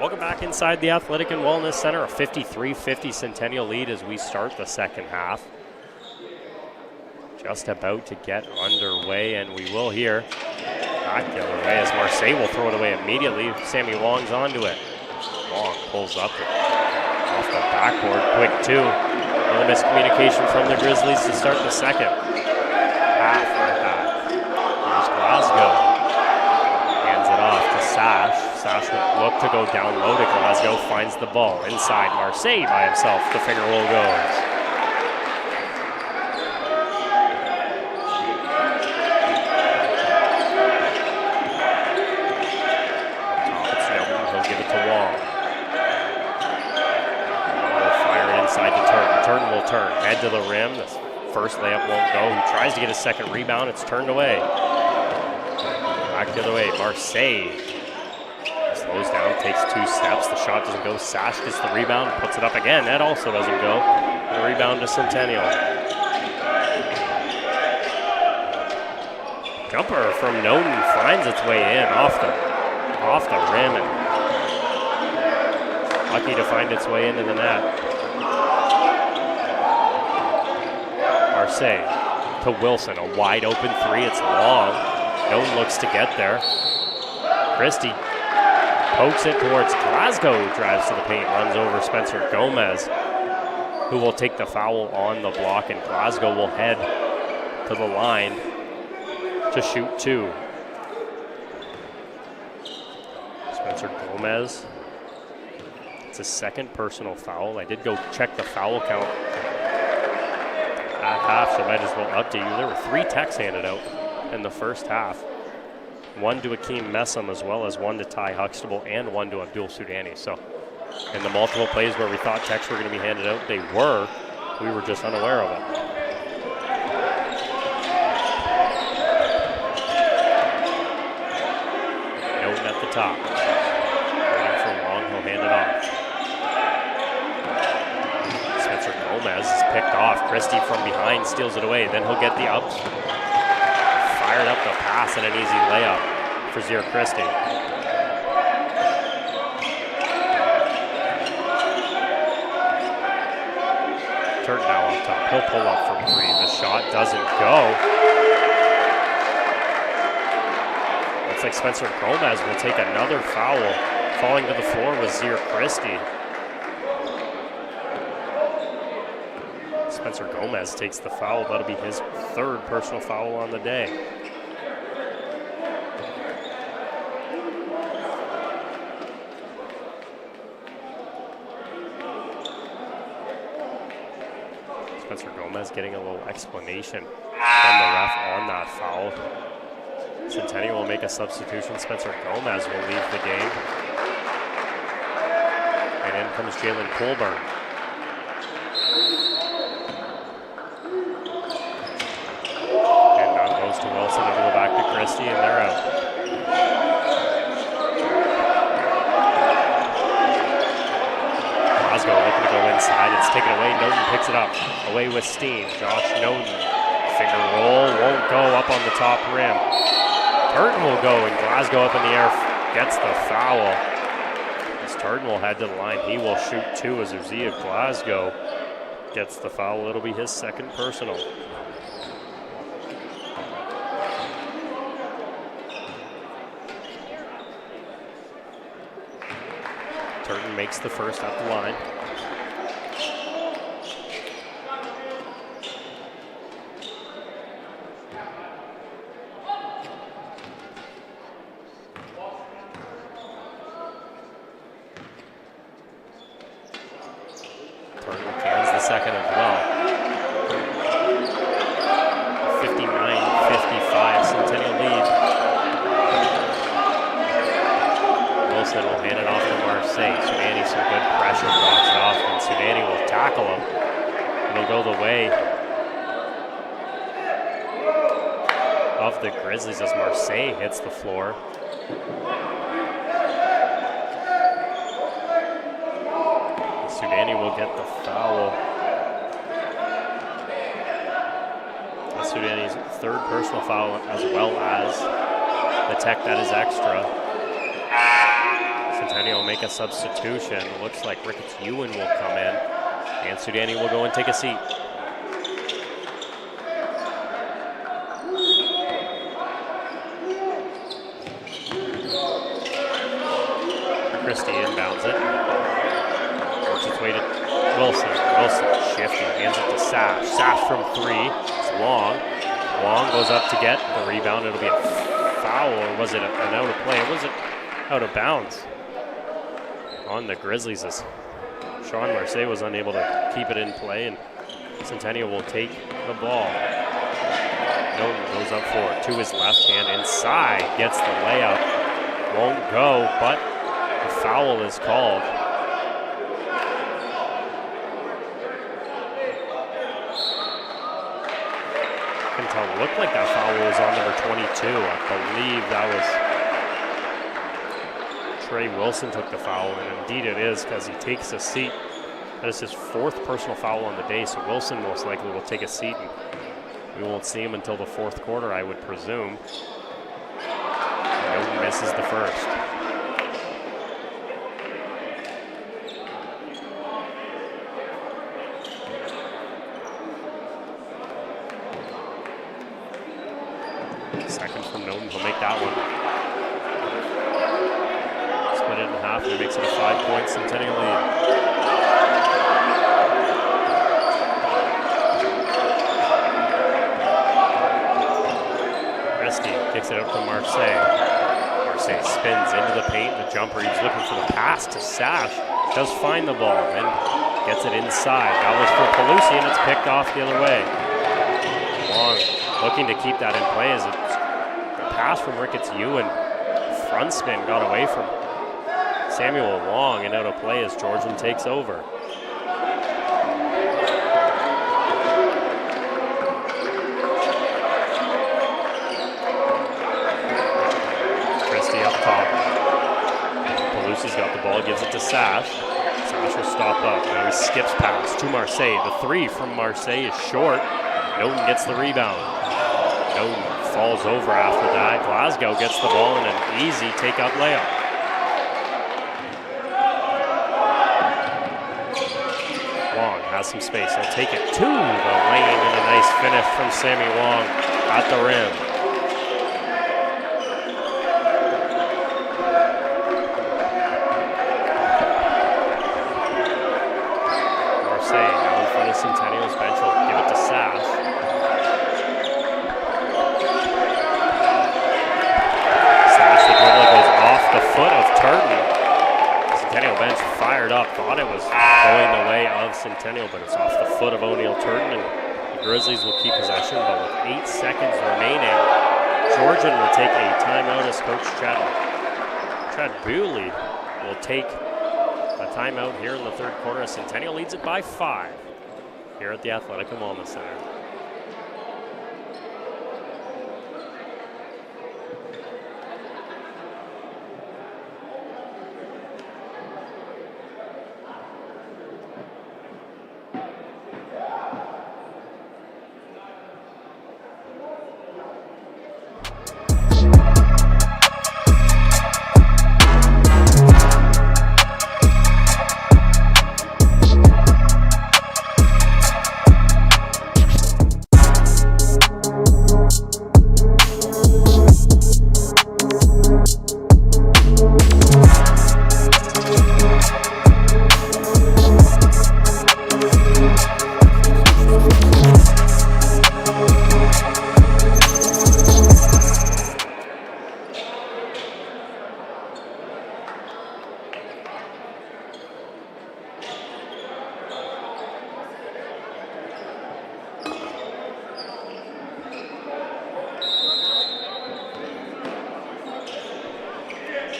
S1: Welcome back inside the Athletic and Wellness Center. A 53-50 Centennial lead as we start the second half. Just about to get underway, and we will here. Back the other way as Marseille will throw it away immediately. Sammy Long's onto it. Long pulls up off the backboard. Quick two. Another miscommunication from the Grizzlies to start the second half. Here's Glasgow. Hands it off to Sash. Sash will look to go down low to Glasgow. Finds the ball inside. Marseille by himself. The finger roll goes. Turton will turn, head to the rim. The first layup won't go. He tries to get a second rebound. It's turned away. Back the other way. Marseille slows down, takes 2 steps. The shot doesn't go. Sash gets the rebound, puts it up again. That also doesn't go. And the rebound to Centennial. Jumper from Noden finds its way in off the rim, and lucky to find its way into the net. Marseille to Wilson, a wide open 3, it's long. No one looks to get there. Christie pokes it towards Glasgow, drives to the paint, runs over Spencer Gomez, who will take the foul on the block, and Glasgow will head to the line to shoot 2. Spencer Gomez, it's his second personal foul. I did go check the foul count at half, so I might as well update you. There were 3 techs handed out in the first half. 1 to Akeem Messam, as well as 1 to Ty Huxtable, and 1 to Abdul Sudani. So in the multiple plays where we thought techs were going to be handed out, they were. We were just unaware of it. Noten at the top. Waiting for Long, he'll hand it off. Gomez is picked off. Christie from behind steals it away. Then he'll get the ups. Fired up the pass and an easy layup for Zier Christie. Turton now on top. He'll pull up from 3. The shot doesn't go. Looks like Spencer Gomez will take another foul. Falling to the floor was Zier Christie. Spencer Gomez takes the foul. That'll be his 3rd personal foul on the day. Spencer Gomez getting a little explanation from the ref on that foul. Centennial will make a substitution. Spencer Gomez will leave the game. And in comes Jalen Colburn. To Wilson, and go back to Christie, and they're out. Glasgow looking to go inside. It's taken away. Noden picks it up. Away with steam. Josh Noden. Finger roll. Won't go up on the top rim. Turton will go, and Glasgow up in the air gets the foul. As Turton will head to the line, he will shoot 2 as Uzziah Glasgow gets the foul. It'll be his 2nd personal. Turton makes the first at the line. Turton cans the second as well. 59-55 Centennial lead. Wilson will hand it off to Marseille. Sudani, some good pressure, blocks it off, and Sudani will tackle him. And he'll go the way of the Grizzlies as Marseille hits the floor. Sudani will get the foul. Sudani's 3rd personal foul, as well as the tech that is extra. Centennial make a substitution. Looks like Ricketts Ewan will come in, and Sudani will go and take a seat. Christie inbounds it. Works its way to Wilson. Wilson shifty, hands it to Sash. Sash from 3. It's Long. Long goes up to get the rebound. It'll be a foul, or was it an out of play? Or was it out of bounds on the Grizzlies as Sean Marseille was unable to keep it in play, and Centennial will take the ball. Nolan goes up for it to his left hand inside, gets the layup, won't go, but the foul is called. Can tell, it looked like that foul was on number 22. I believe that was Trey Wilson took the foul, and indeed it is, because he takes a seat. That is his 4th personal foul on the day, so Wilson most likely will take a seat, and we won't see him until the 4th quarter, I would presume. Newton misses the first. Second from Newton, he'll make that one. Split it in half, and it makes it a 5-point Centennial lead. Kicks it out to Marseille. Marseille spins into the paint. The jumper, he's looking for the pass to Sash. Does find the ball, then gets it inside. That was for Pelusi, and it's picked off the other way. Long looking to keep that in play as it's the pass from Ricketts Ewan. Front spin got away from Samuel Long and out of play as Georgian takes over. Pelusi's got the ball, gives it to Sash. Sash will stop up. Now he skips past to Marseille. The 3 from Marseille is short. Noten gets the rebound. Noten falls over after that. Glasgow gets the ball in an easy take-up layup. Long has some space. He'll take it to the lane, and a nice finish from Sammy Long at the rim. Centennial's bench will give it to Sash. Sash, the dribble goes off the foot of Turton. Centennial bench fired up, thought it was going the way of Centennial, but it's off the foot of O'Neill Turton, and the Grizzlies will keep possession, but with 8 seconds remaining, Georgian will take a timeout as Coach Chad Bewley will take a timeout here in the 3rd quarter. Centennial leads it by 5. Here at the Athletic and Wellness Center.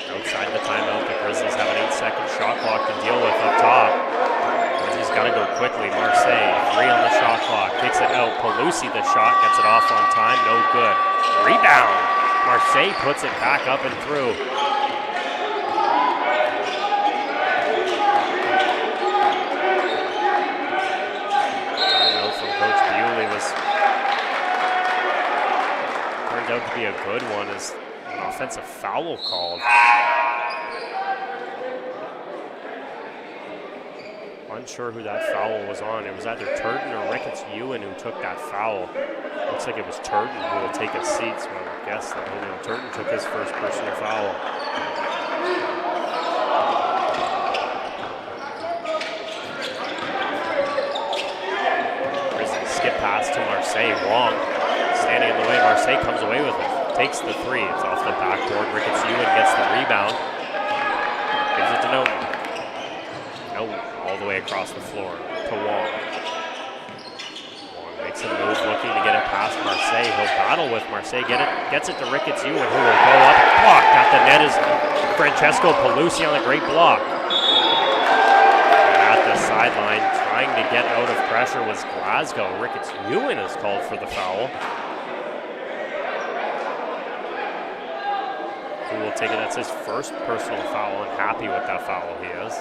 S1: Outside the timeout, the Grizzlies have an 8-second shot clock to deal with up top. Grizzlies got to go quickly. Marseille, 3 on the shot clock, kicks it out. Pelusi, the shot, gets it off on time, no good. Rebound. Marseille puts it back up and through. Timeout from Coach Bewley turned out to be a good one as an offensive foul called. unsure who that foul was on. It was either Turton or Ricketts Ewan who took that foul. Looks like it was Turton who will take a seat, so I would guess that Turton took his first personal foul. Grizzlies skip pass to Marseille. Wong standing in the way. Marseille comes away with it. Takes the three. It's off the backboard. Ricketts Ewan gets the rebound. Gives it to Noten. Noten all the way across the floor to Wong. Wong makes a move looking to get it past Marseille. He'll battle with Marseille. Gets it to Ricketts Ewan, who will go up. Blocked at the net is Francesco Palusi on a great block. And at the sideline, trying to get out of pressure was Glasgow. Ricketts Ewan is called for the foul. Who will take it? That's his first personal foul, and happy with that foul he is.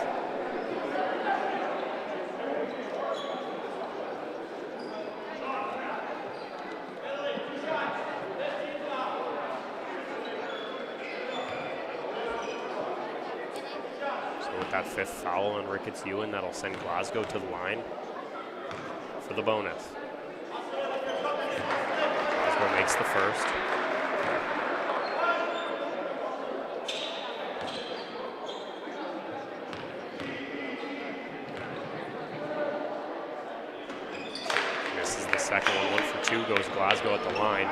S1: So with that fifth foul on Ricketts Ewan, that'll send Glasgow to the line for the bonus. Glasgow makes the first. Second one for two, goes Glasgow at the line.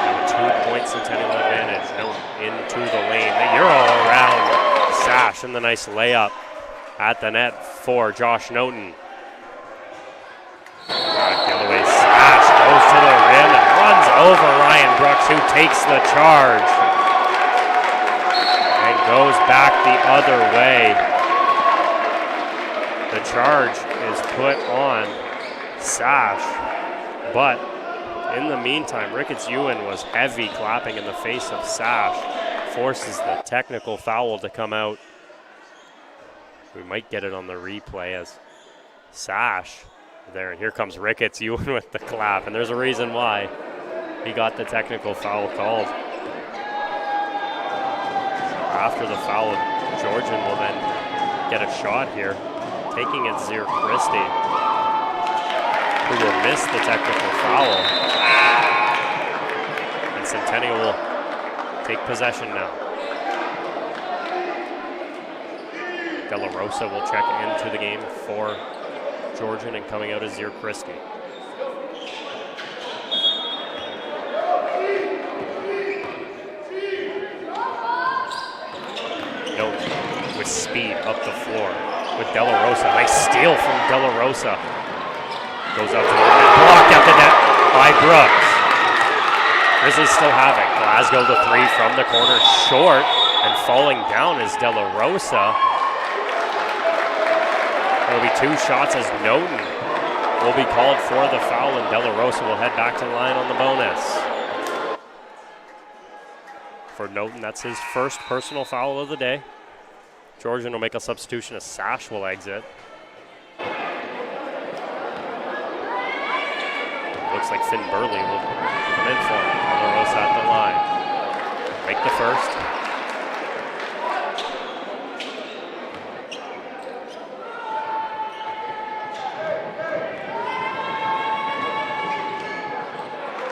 S1: Now a 2-point Centennial advantage. No, into the lane. The Euro around Sash, and the nice layup at the net for Josh Noten. Back the other way, Sash goes to the rim and runs over Ryan Brooks, who takes the charge and goes back the other way. The charge is put on Sash, but in the meantime, Ricketts Ewan was heavy clapping in the face of Sash, forces the technical foul to come out. We might get it on the replay as Sash there, and here comes Ricketts Ewan with the clap, and there's a reason why he got the technical foul called. After the foul, Georgian will then get a shot here, taking it Zier Christie, who will miss the technical foul. And Centennial will take possession now. De La Rosa will check into the game for Georgian, and coming out is Zier Christie. No, with speed up the floor with De La Rosa. Nice steal from De La Rosa. Goes up to the line, blocked at the net by Brooks. Grizzlies still have it. Glasgow the three from the corner, short, and falling down is De La Rosa. There'll be two shots as Noten will be called for the foul, and De La Rosa will head back to the line on the bonus. For Noten, that's his first personal foul of the day. Georgian will make a substitution as Sash will exit. Looks like Finn Burley will come in for him. De La Rosa at the line. Make the first.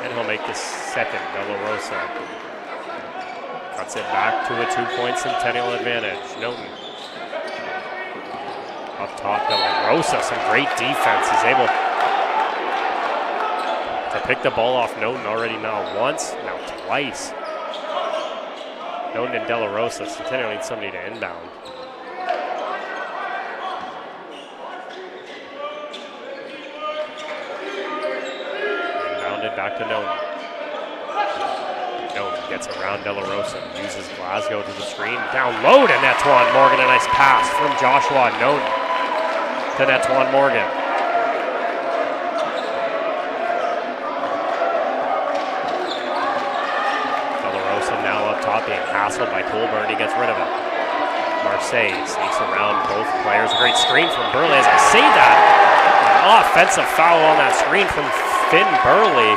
S1: And he'll make the second. De La Rosa cuts it back to a 2-point Centennial advantage. Noten up top. De La Rosa, some great defense. He's able to pick the ball off Noten already now once, now twice. Noten and De La Rosa. Centennial needs somebody to inbound. Inbounded back to Noten. Noten gets around De La Rosa, uses Glasgow to the screen. Down low to Netwan Morgan. A nice pass from Joshua Noten to Netwan Morgan. Being hassled by Colburn, he gets rid of it. Marseille sneaks around both players. A great screen from Burley. As I say that, an offensive foul on that screen from Finn Burley.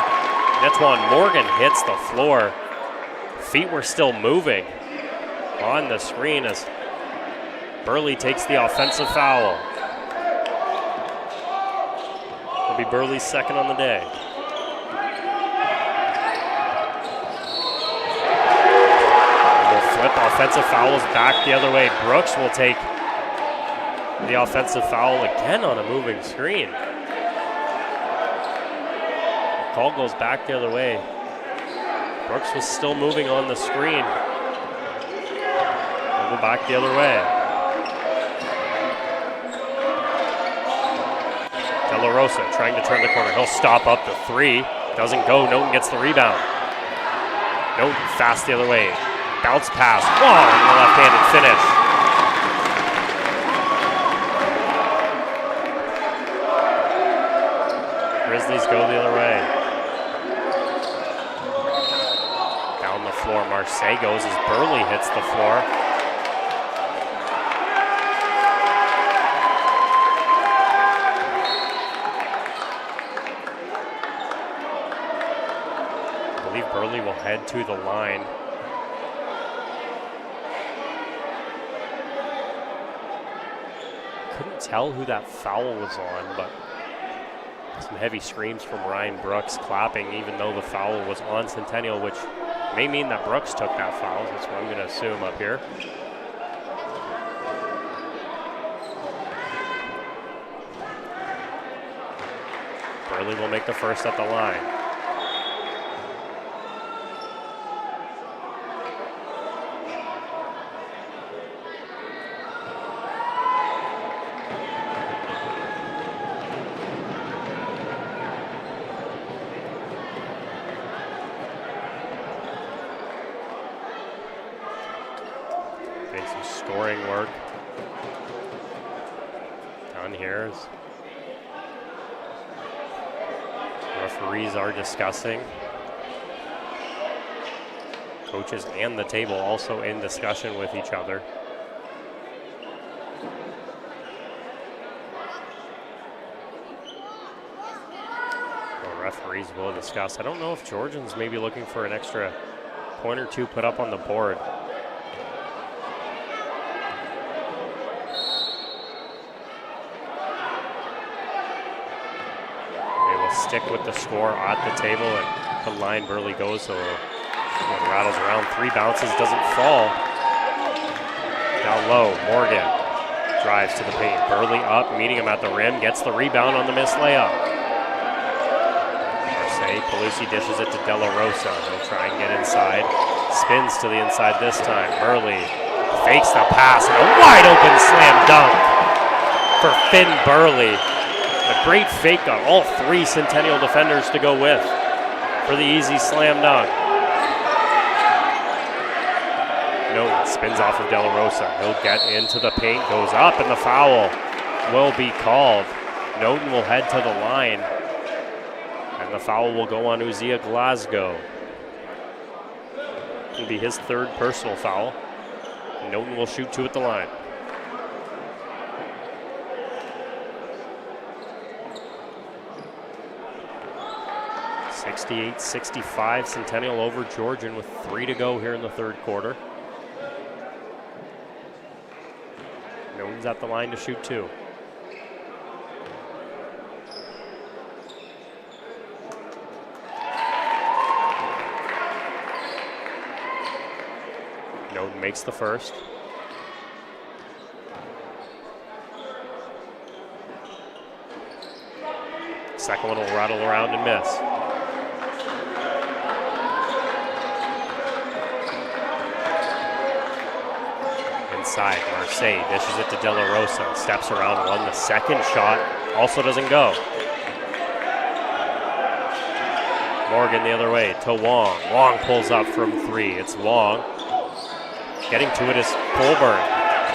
S1: Netwan Morgan hits the floor. Feet were still moving on the screen as Burley takes the offensive foul. It'll be Burley's second on the day. And we'll flip offensive fouls back the other way. Brooks will take the offensive foul again on a moving screen. The call goes back the other way. Brooks was still moving on the screen. We'll go back the other way. De La Rosa trying to turn the corner. He'll stop up the three. Doesn't go. Noten gets the rebound. Noten fast the other way. Bounce pass. Whoa, the left-handed finish. Grizzlies go the other way. Down the floor, Marseille goes as Burley hits the floor. I believe Burley will head to the line. Couldn't tell who that foul was on, but some heavy screams from Ryan Brooks clapping, even though the foul was on Centennial, which may mean that Brooks took that foul. That's what I'm going to assume up here. Burley will make the first at the line. Scoring work down here as referees are discussing. Coaches and the table also in discussion with each other. The referees will discuss. I don't know if Georgians may be looking for an extra point or two put up on the board. Stick with the score at the table, and the line Burley goes, so it rattles around. Three bounces, doesn't fall. Down low, Morgan drives to the paint. Burley up, meeting him at the rim, gets the rebound on the missed layup. Marseille, Pelusi dishes it to De La Rosa. He'll try and get inside. Spins to the inside this time. Burley fakes the pass, and a wide open slam dunk for Finn Burley. A great fake on all three Centennial defenders to go with for the easy slam dunk. Noten spins off of De La Rosa. He'll get into the paint, goes up, and the foul will be called. Noten will head to the line, and the foul will go on Uzziah Glasgow. It'll be his third personal foul. Noten will shoot two at the line. 68-65, Centennial over Georgian with 3 to go here in the third quarter. Noten's at the line to shoot two. Noten makes the first. Second one will rattle around and miss. Inside, Marseille dishes it to De La Rosa, steps around one. The second shot also doesn't go. Morgan the other way to Wong. Wong pulls up from three. It's Wong. Getting to it is Colburn.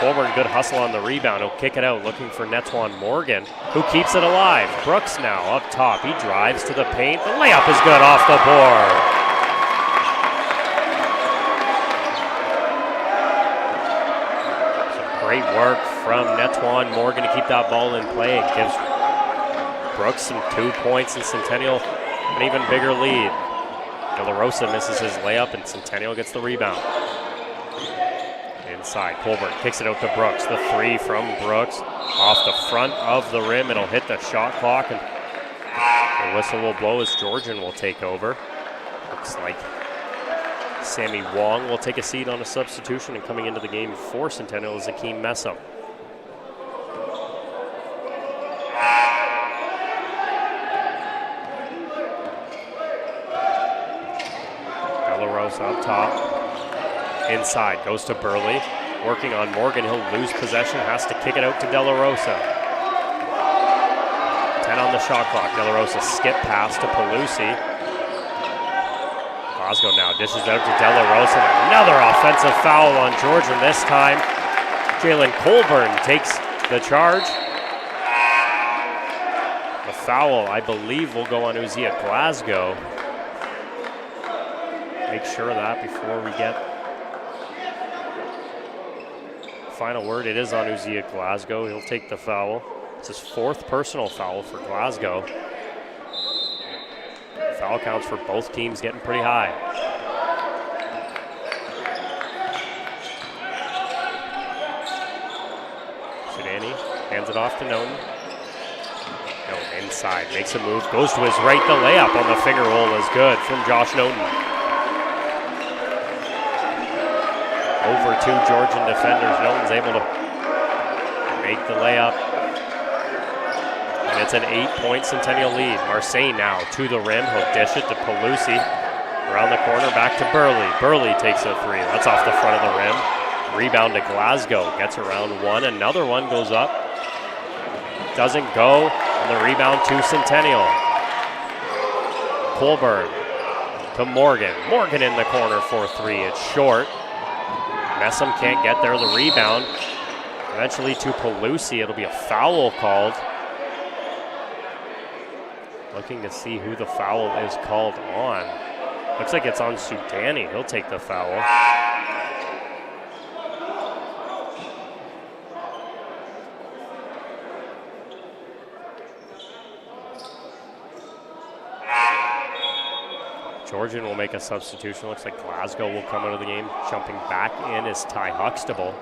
S1: Colburn, good hustle on the rebound. He'll kick it out, looking for Netwan Morgan, who keeps it alive. Brooks now up top. He drives to the paint. The layup is good off the board. Great work from Netwan Morgan to keep that ball in play. It gives Brooks some 2 points and Centennial an even bigger lead. De La Rosa misses his layup and Centennial gets the rebound. inside. Colburn kicks it out to Brooks. The three from Brooks off the front of the rim. It'll hit the shot clock, and the whistle will blow as Georgian will take over. Looks like Sammy Wong will take a seat on a substitution, and coming into the game for Centennial is Akeem Messam. Up top, inside, goes to Burley, working on Morgan. He'll lose possession, has to kick it out to De La Rosa. 10 on the shot clock. De La Rosa skip pass to Pelusi. Glasgow now dishes out to De La Rosa. Another offensive foul on Georgian. This time, Jalen Colburn takes the charge. The foul, I believe, will go on Uzziah Glasgow. Make sure of that before we get final word. It is on Uzziah Glasgow. He'll take the foul. It's his 4th personal foul for Glasgow. Foul counts for both teams getting pretty high. Sudani hands it off to Noten. Noten inside, makes a move, goes to his right. The layup on the finger roll is good from Josh Noten. Over 2 Georgian defenders. Noten's able to make the layup. And it's an 8-point Centennial lead. Marseille now to the rim. He'll dish it to Pelusi. Around the corner, back to Burley. Burley takes a 3. That's off the front of the rim. Rebound to Glasgow. Gets around one. Another one goes up. Doesn't go. And the rebound to Centennial. Colburn to Morgan. Morgan in the corner for 3. It's short. Messam can't get there. The rebound eventually to Pelusi. It'll be a foul called. Looking to see who the foul is called on. Looks like it's on Sudani. He'll take the foul. Georgian will make a substitution. Looks like Glasgow will come out of the game. Jumping back in is Ty Huxtable.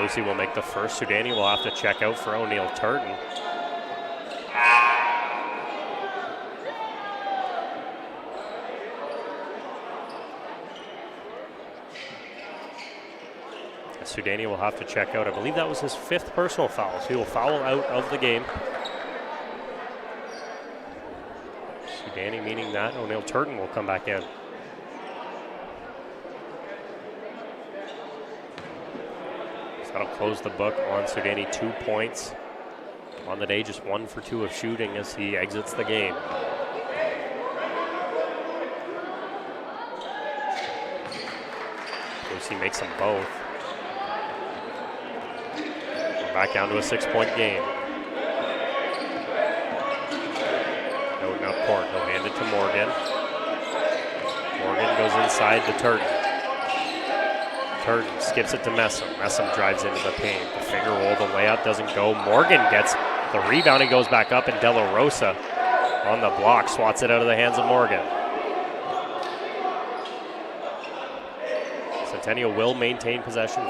S1: Lucy will make the first. Sudani will have to check out for O'Neill Turton. Sudani will have to check out. I believe that was his 5th personal foul, so he will foul out of the game. Sudani meaning that O'Neill Turton will come back in. So that'll close the book on Sudani. 2 points on the day, just 1 for 2 of shooting as he exits the game. Lucy makes them both. Back down to a 6-point game. Noten up court. He'll hand it to Morgan. Morgan goes inside to Turton. Turton skips it to Messam. Messam drives into the paint. The finger roll, the layup doesn't go. Morgan gets the rebound and goes back up, and De La Rosa on the block swats it out of the hands of Morgan. Centennial will maintain possession.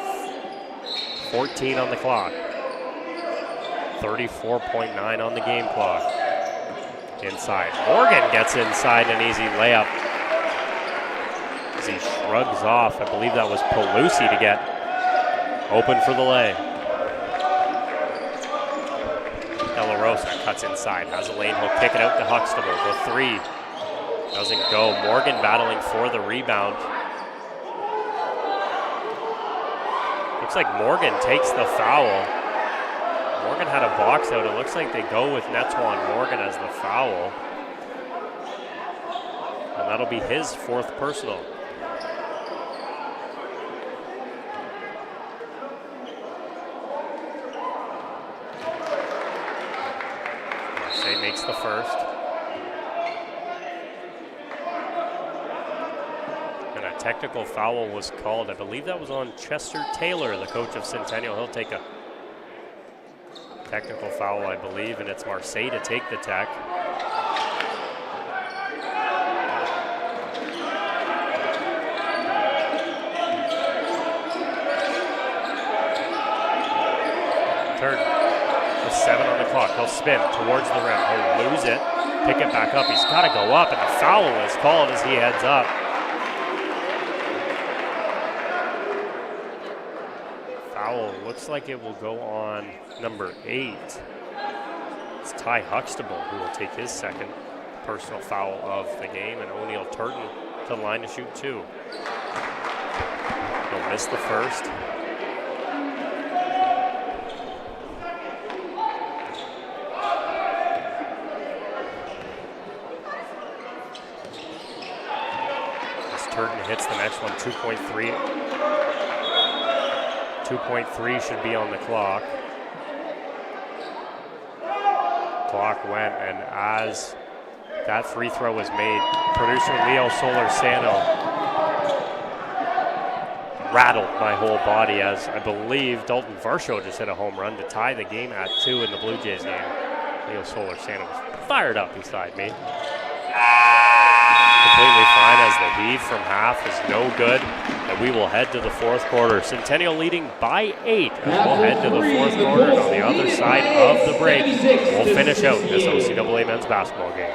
S1: 14 on the clock. 34.9 on the game clock. Inside. Morgan gets inside, an easy layup as he shrugs off. I believe that was Pelusi to get open for the lay. De La Rosa cuts inside, has a lane, he'll kick it out to Huxtable. The 3 doesn't go. Morgan battling for the rebound. Looks like Morgan takes the foul. Morgan had a box out. It looks like they go with Netwan Morgan as the foul. And that'll be his 4th personal. Marseille makes the first. And a technical foul was called. I believe that was on Chester Taylor, the coach of Centennial. He'll take a Technical foul, I believe, and it's Marseille to take the tech. Turton with 7 on the clock. He'll spin towards the rim. He'll lose it, pick it back up. He's got to go up, and the foul is called as he heads up. Foul looks like it will go on number 8. It's Ty Huxtable who will take his second personal foul of the game, and O'Neal Turton to the line to shoot 2. He'll miss the first. Turton hits the next one, 2.3. 2.3 should be on the clock. Clock went, and as that free throw was made, producer Leo Solorzano rattled my whole body, as I believe Dalton Varsho just hit a home run to tie the game at 2 in the Blue Jays game. Leo Solorzano was fired up beside me. Completely fine, as the heave from half is no good, and we will head to the fourth quarter. Centennial leading by 8 as we'll head to the fourth quarter, and on the other side of the break, we'll finish out this OCAA men's basketball game.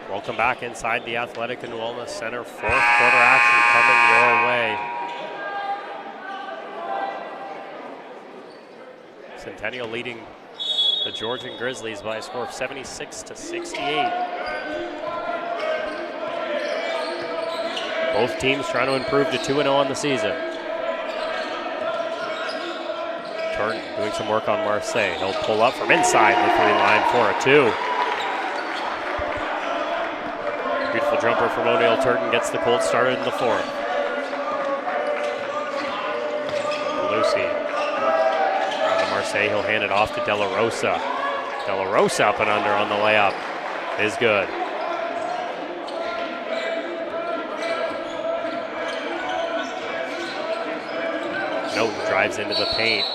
S1: Welcome back inside the Athletic and Wellness Center. Fourth quarter action coming your way. Centennial leading the Georgian Grizzlies by a score of 76-68. Both teams trying to improve to 2-0 on the season. Turton doing some work on Marseille. He'll pull up from inside the 3 line for a 2. Beautiful jumper from O'Neal Turton gets the Colts started in the 4th. Lucy around to Marseille. He'll hand it off to De La Rosa. De La Rosa up and under on the layup is good. Noten drives into the paint.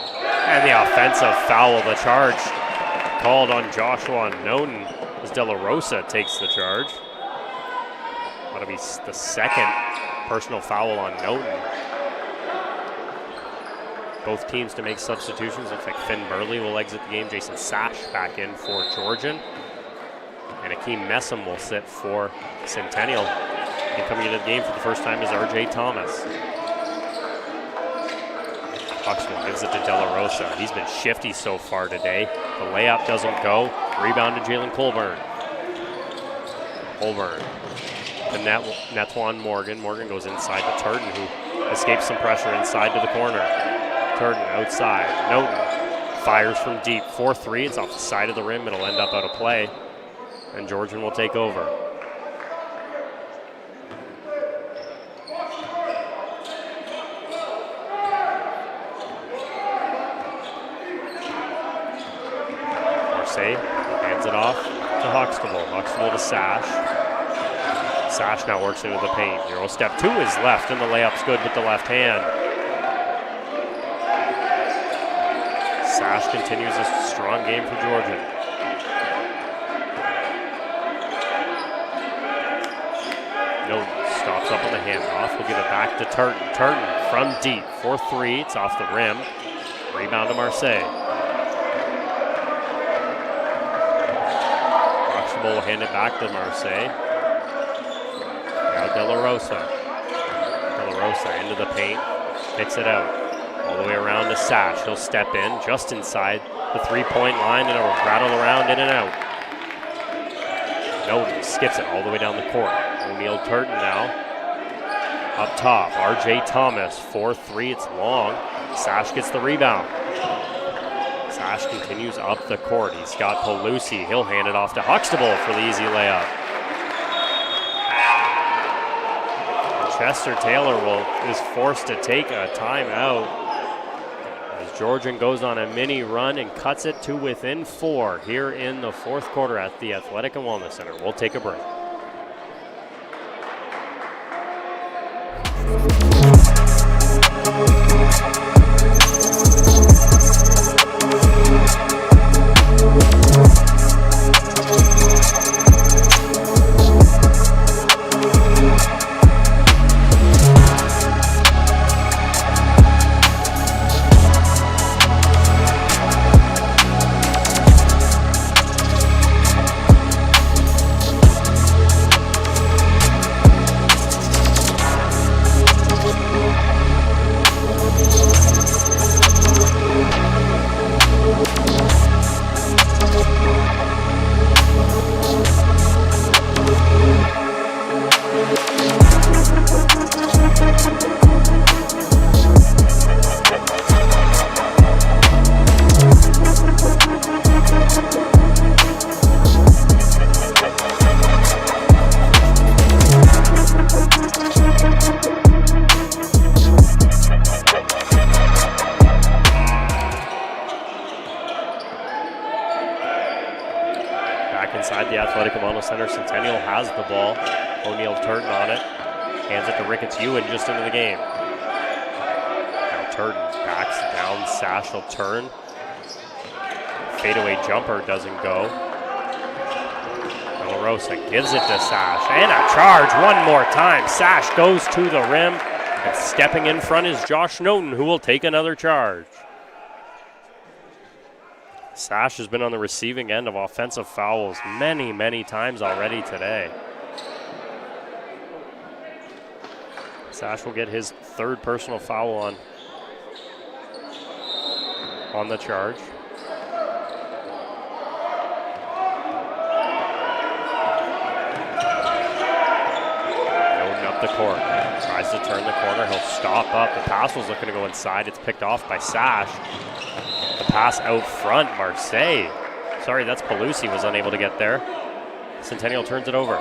S1: And the offensive foul, the charge called on Joshua Noten as De La Rosa takes the charge. That'll be the second personal foul on Noten. Both teams to make substitutions. Looks like Finn Burley will exit the game. Jason Sash back in for Georgian. And Akeem Messam will sit for Centennial. And coming into the game for the first time is RJ Thomas. Huxtable gives it to De La Rosa. He's been shifty so far today. The layup doesn't go. Rebound to Jalen Colburn. Colburn to Netwan Morgan. Morgan goes inside to Turton, who escapes some pressure inside to the corner. Turden outside. Noten fires from deep. 4-3. It's off the side of the rim. It'll end up out of play. And Georgian will take over. Marseille hands it off to Huxtable. Huxtable to Sash. Sash now works into the paint. Euro step 2 is left, and the layup's good with the left hand. Sash continues a strong game for Georgian. Noten stops up on the handoff. We'll give it back to Turden. Turden from deep. 4-3. It's off the rim. Rebound to Marseille. Huxtable will hand it back to Marseille. Now De La Rosa. De La Rosa into the paint. Kicks it out. All the way around to Sash. He'll step in just inside the three-point line, and it'll rattle around in and out. Noten skips it all the way down the court. O'Neill Turden now. Up top, RJ Thomas. 4-3, it's long. Sash gets the rebound. Sash continues up the court. He's got Pelusi. He'll hand it off to Huxtable for the easy layup. Chester Taylor is forced to take a timeout as Georgian goes on a mini run and cuts it to within 4 here in the fourth quarter at the Athletic and Wellness Center. We'll take a break. Inside the Athletic and Wellness Center, Centennial has the ball. O'Neill Turden on it. Hands it to Ricketts Ewan just into the game. Now Turden backs down. Sash will turn. Fadeaway jumper doesn't go. De La Rosa gives it to Sash. And a charge one more time. Sash goes to the rim. And stepping in front is Josh Noten, who will take another charge. Sash has been on the receiving end of offensive fouls many, many times already today. Sash will get his third personal foul on the charge. Noten up the court. Tries to turn the corner. He'll stop up. The pass was looking to go inside. It's picked off by Sash. The pass out front, Marseille. Sorry, that's Pelusi was unable to get there. Centennial turns it over.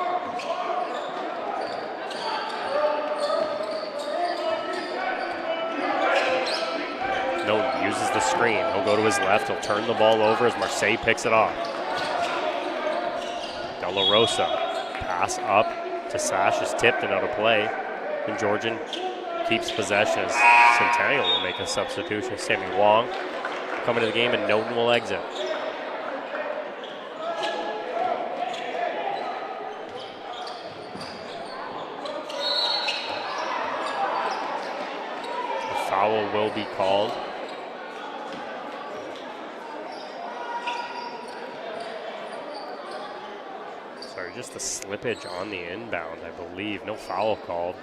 S1: Noten uses the screen. He'll go to his left. He'll turn the ball over as Marseille picks it off. De La Rosa. Pass up to Sash is tipped and out of play. And Georgian keeps possession as Centennial will make a substitution. Sammy Wong coming to the game, and Noten will exit. A foul will be called. Sorry, just a slippage on the inbound, I believe. No foul called.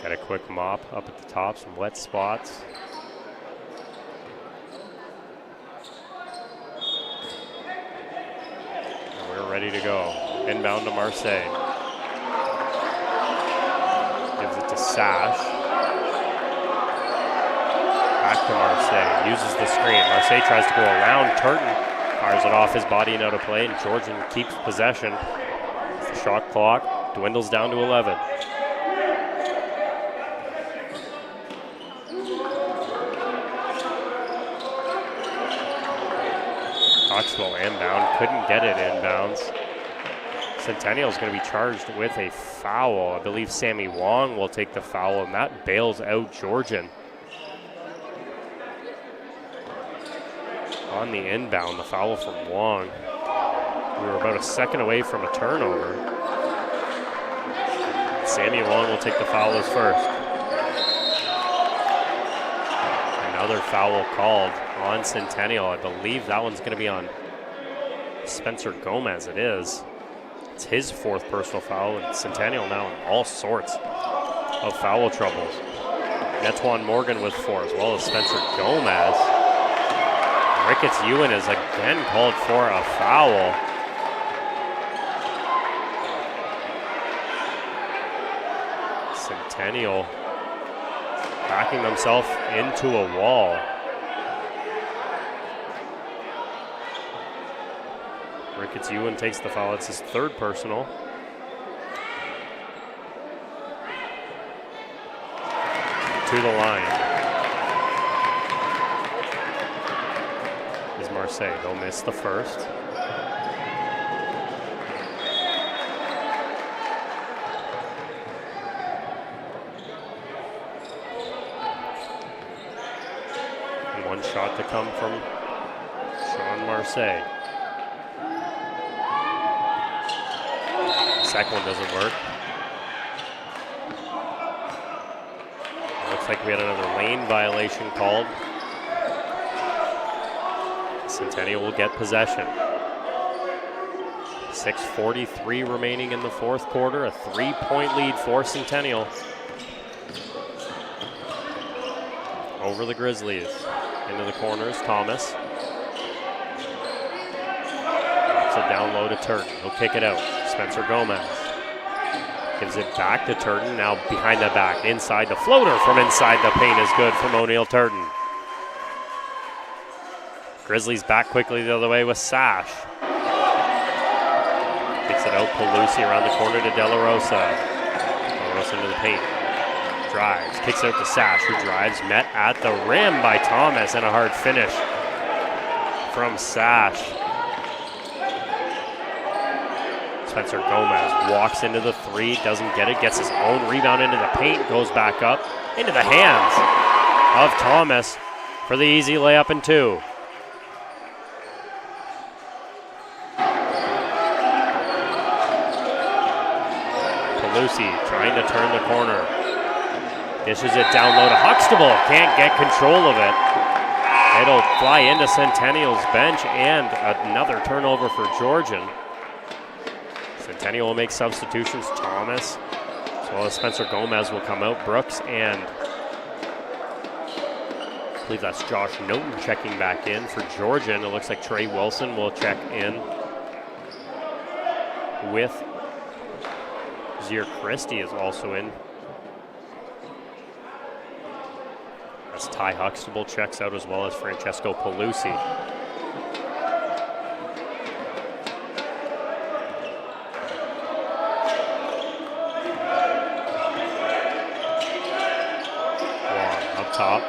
S1: Got a quick mop up at the top, some wet spots. Ready to go. Inbound to Marseille. Gives it to Sash. Back to Marseille, uses the screen. Marseille tries to go around Turton, fires it off his body and out of play, and Georgian keeps possession. The shot clock dwindles down to 11. Knoxville inbound, couldn't get it inbounds. Centennial is going to be charged with a foul. I believe Sammy Wong will take the foul, and that bails out Georgian. On the inbound, the foul from Wong. We were about a second away from a turnover. Sammy Wong will take the foul as first. Another foul called on Centennial. I believe that one's going to be on Spencer Gomez. It is. It's his fourth personal foul, and Centennial now in all sorts of foul troubles. Netwan Morgan with 4, as well as Spencer Gomez. Ricketts Ewan is again called for a foul. Centennial backing themselves into a wall. Ricketts Ewan takes the foul. It's his third personal. To the line is Marseille. They'll miss the first. And one shot to come from Sean Marseille. Second one doesn't work. Looks like we had another lane violation called. Centennial will get possession. 6:43 remaining in the fourth quarter. A 3-point lead for Centennial over the Grizzlies. Into the corners, Thomas. Drops it down low to Turton. He'll kick it out. Spencer Gomez gives it back to Turton. Now behind the back, inside the floater from inside the paint is good from O'Neill Turton. Grizzlies back quickly the other way with Sash. Kicks it out, Pelusi around the corner to De La Rosa. De La Rosa into the paint. Drives, kicks it out to Sash, who drives, met at the rim by Thomas, and a hard finish from Sash. Spencer Gomez walks into the three, doesn't get it, gets his own rebound into the paint, goes back up into the hands of Thomas for the easy layup and 2. Pelusi trying to turn the corner. Dishes it down low to Huxtable, can't get control of it. It'll fly into Centennial's bench, and another turnover for Georgian. Centennial will make substitutions. Thomas, as well as Spencer Gomez, will come out. Brooks and I believe that's Josh Noten checking back in for Georgian. It looks like Trey Wilson will check in with Zier Christie is also in. As Ty Huxtable checks out, as well as Francesco Pelusi. Top.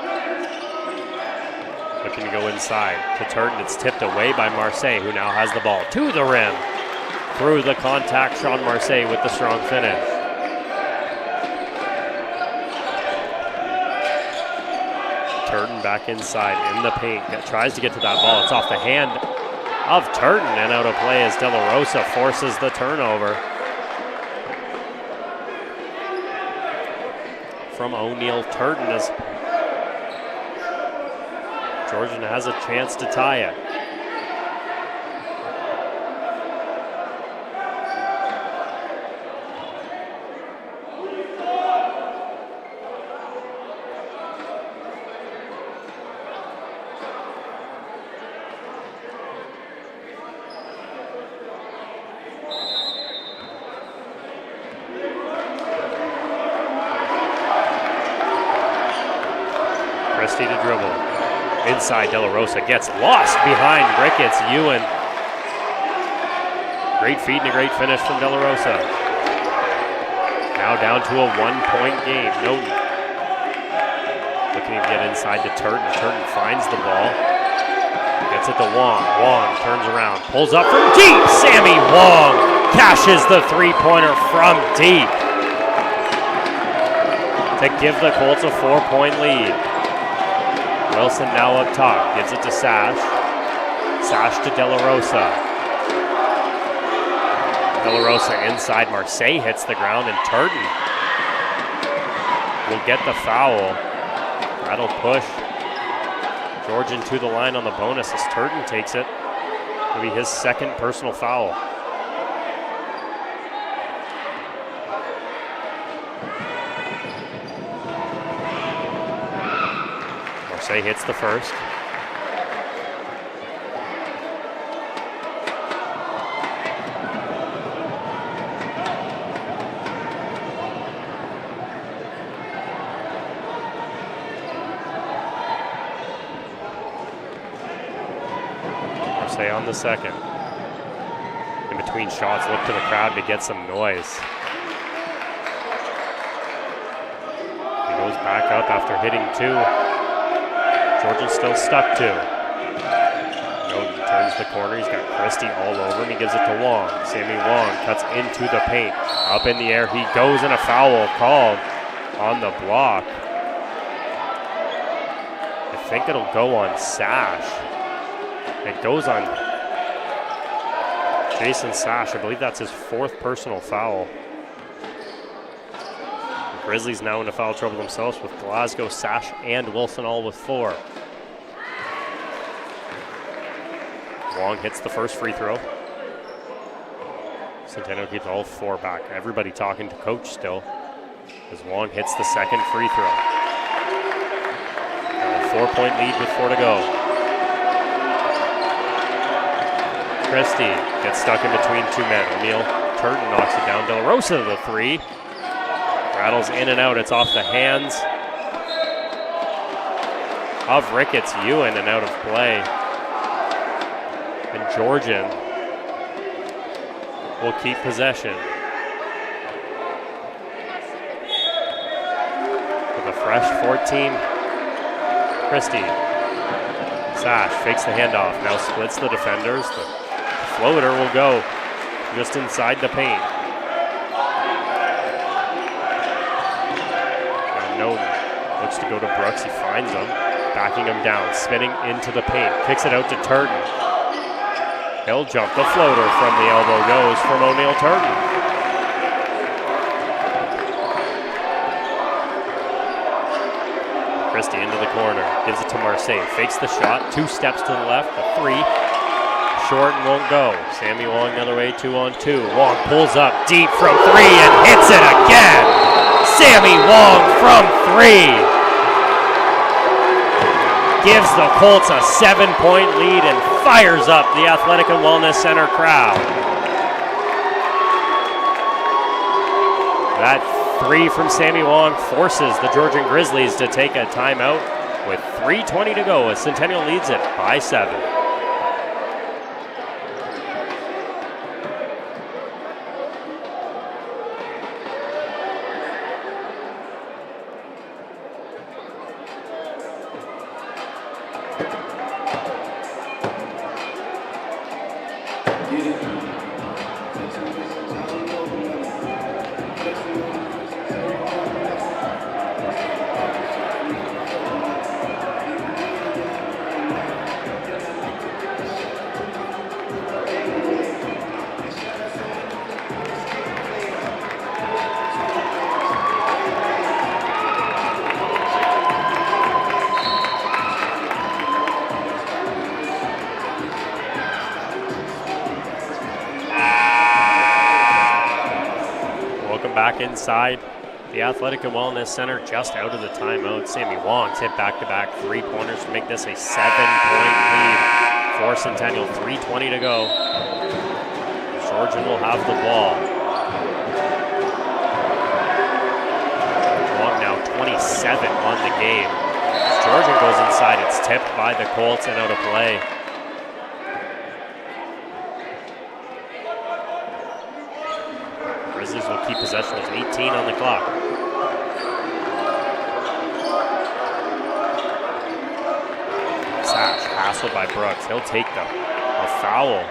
S1: Looking to go inside to Turton. It's tipped away by Marseille, who now has the ball to the rim. Through the contact, Sean Marseille with the strong finish. Turton back inside in the paint. Tries to get to that ball. It's off the hand of Turton and out of play as De La Rosa forces the turnover. From O'Neill Turton as Georgian has a chance to tie it. Christie to dribble. Inside, De La Rosa gets lost behind Ricketts. Ewan. Great feed and a great finish from De La Rosa. Now down to a 1-point game. Noten looking to get inside to Turton. Turton finds the ball. Gets it to Wong. Wong turns around. Pulls up from deep. Sammy Wong cashes the three-pointer from deep to give the Colts a 4-point lead. Wilson now up top. Gives it to Sash. Sash to De La Rosa. De La Rosa inside. Marseille hits the ground, and Turton will get the foul. That'll push Georgian to the line on the bonus as Turton takes it. It'll be his second personal foul. Marseille hits the first. On the second. In between shots, look to the crowd to get some noise. He goes back up after hitting two. Georgian's still stuck two. Noden turns the corner. He's got Christie all over him. He gives it to Wong. Sammy Wong cuts into the paint. Up in the air he goes, and a foul called on the block. I think it'll go on Sash. It goes on Jason Sash. I believe that's his fourth personal foul. The Grizzlies now into foul trouble themselves with Glasgow, Sash, and Wilson all with 4. Wong hits the first free throw. Centennial keeps all 4 back. Everybody talking to coach still as Wong hits the second free throw. A 4-point lead with 4 to go. Christie gets stuck in between 2 men. O'Neal, Turton knocks it down. De La Rosa to the 3. Rattles in and out. It's off the hands of Ricketts. Ewan and out of play. And Georgian will keep possession. With a fresh 14, Christie. Sash fakes the handoff. Now splits the defenders. The floater will go just inside the paint. And Noden looks to go to Brooks. He finds him, backing him down, spinning into the paint. Kicks it out to Turton. He'll jump. The floater from the elbow goes from O'Neal. Turton. Christie into the corner. Gives it to Marseille. Fakes the shot. 2 steps to the left. The 3. Short and won't go. Sammy Wong another way, 2-on-2. Wong pulls up deep from 3 and hits it again. Sammy Wong from 3. Gives the Colts a 7-point lead and fires up the Athletic and Wellness Center crowd. That 3 from Sammy Wong forces the Georgian Grizzlies to take a timeout with 3:20 to go as Centennial leads it by 7. Inside the Athletic and Wellness Center, just out of the timeout. Sammy Wong's hit back-to-back 3-pointers to make this a 7-point lead for Centennial. 3:20 to go. Georgian will have the ball. Wong now 27 on the game. Georgian goes inside. It's tipped by the Colts and out of play. Grizzlies will keep possession with 18 on the clock. Sash, hassled by Brooks. He'll take a foul.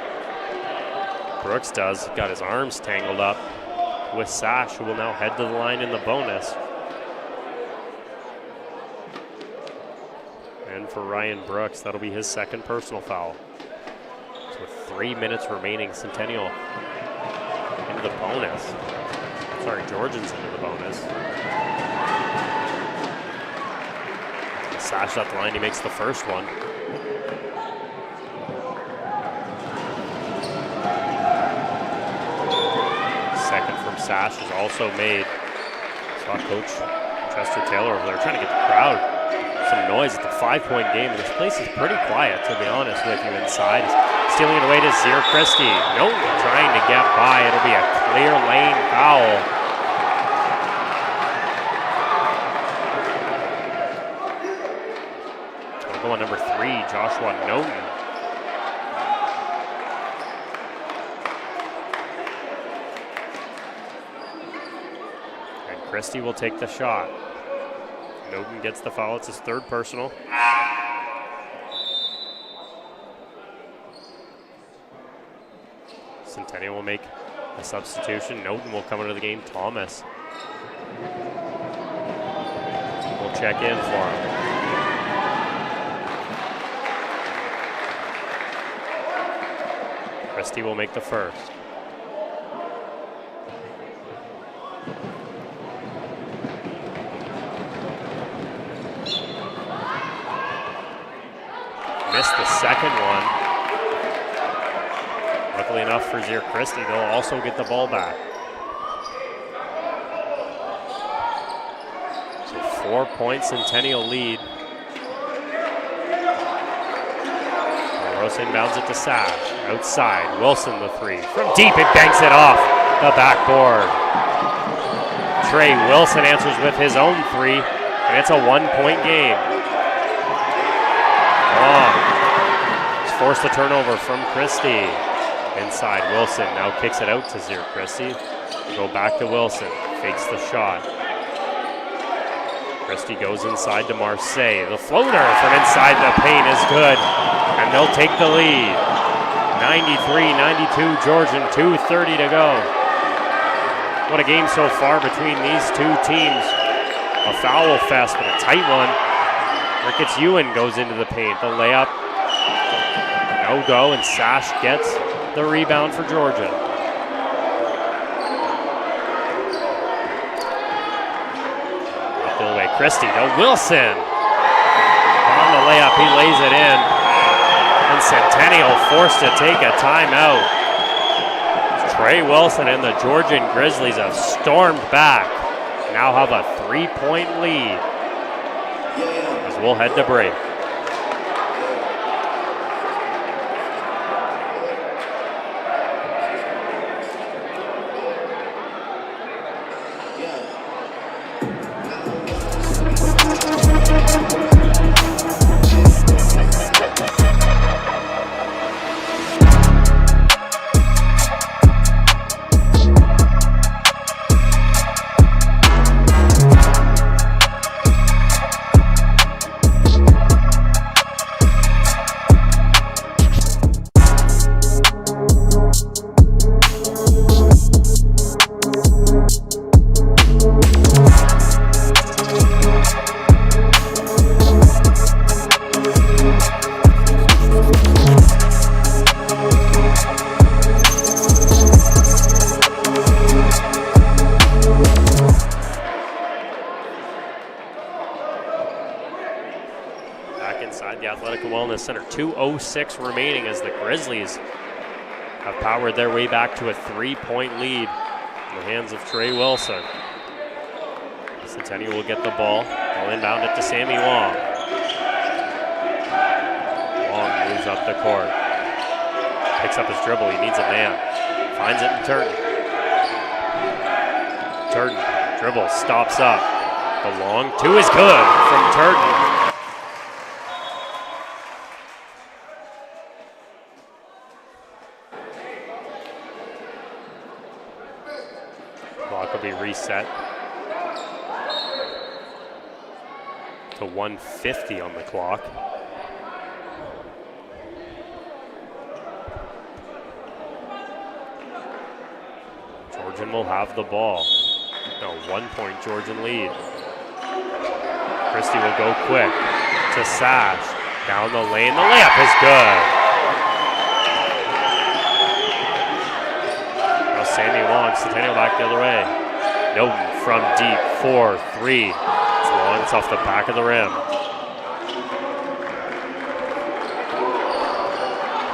S1: Brooks does. Got his arms tangled up with Sash, who will now head to the line in the bonus. And for Ryan Brooks, that'll be his second personal foul. So with 3 minutes remaining, Centennial into the bonus. Sorry, Georgians into the bonus. Sash at the line, he makes the first one. Second from Sash is also made. Saw Coach Chester Taylor over there trying to get the crowd some noise. It's a 5-point game, and this place is pretty quiet, to be honest with you, inside. Stealing it away to Zier Christie. Nope, trying to get by. It'll be a clear lane foul. We'll go on number 3, Joshua Noten. Christie will take the shot. Noten gets the foul. It's his third personal. Centennial will make a substitution. Noten will come into the game. Thomas will check in for him. Christie will make the first. Missed the second one. Luckily enough for Zier Christie, they'll also get the ball back. So 4-point Centennial lead. Ross inbounds it to Sash. Outside, Wilson the 3. From deep, it banks it off the backboard. Trey Wilson answers with his own 3, and it's a 1-point game. He's forced the turnover from Christie. Inside, Wilson now kicks it out to Zier Christie. Go back to Wilson, fakes the shot. Christie goes inside to Marseille. The floater from inside the paint is good, and they'll take the lead. 93-92 Georgian, 2:30 to go. What a game so far between these two teams. A foul fest, but a tight one. Ricketts Ewan goes into the paint. The layup, no go, and Sash gets the rebound for Georgia. Up the way, Christie to Wilson. On the layup, he lays it in. And Centennial forced to take a timeout. Trey Wilson and the Georgian Grizzlies have stormed back. Now have a 3-point lead. As we'll head to break. Center, 2:06 remaining as the Grizzlies have powered their way back to a 3-point lead in the hands of Trey Wilson. Centennial will get the ball. They'll inbound it to Sammy Wong. Wong moves up the court. Picks up his dribble. He needs a man. Finds it in Turton. Turton dribbles, stops up. The long two is good from Turton. clock will be reset to 1:50 on the clock. Georgian will have the ball. No, 1 point Georgian lead. Christie will go quick to Sash. Down the lane, the layup is good. Now Sammy Wong, Centennial back the other way. Noten from deep, 4-3. It's long, it's off the back of the rim.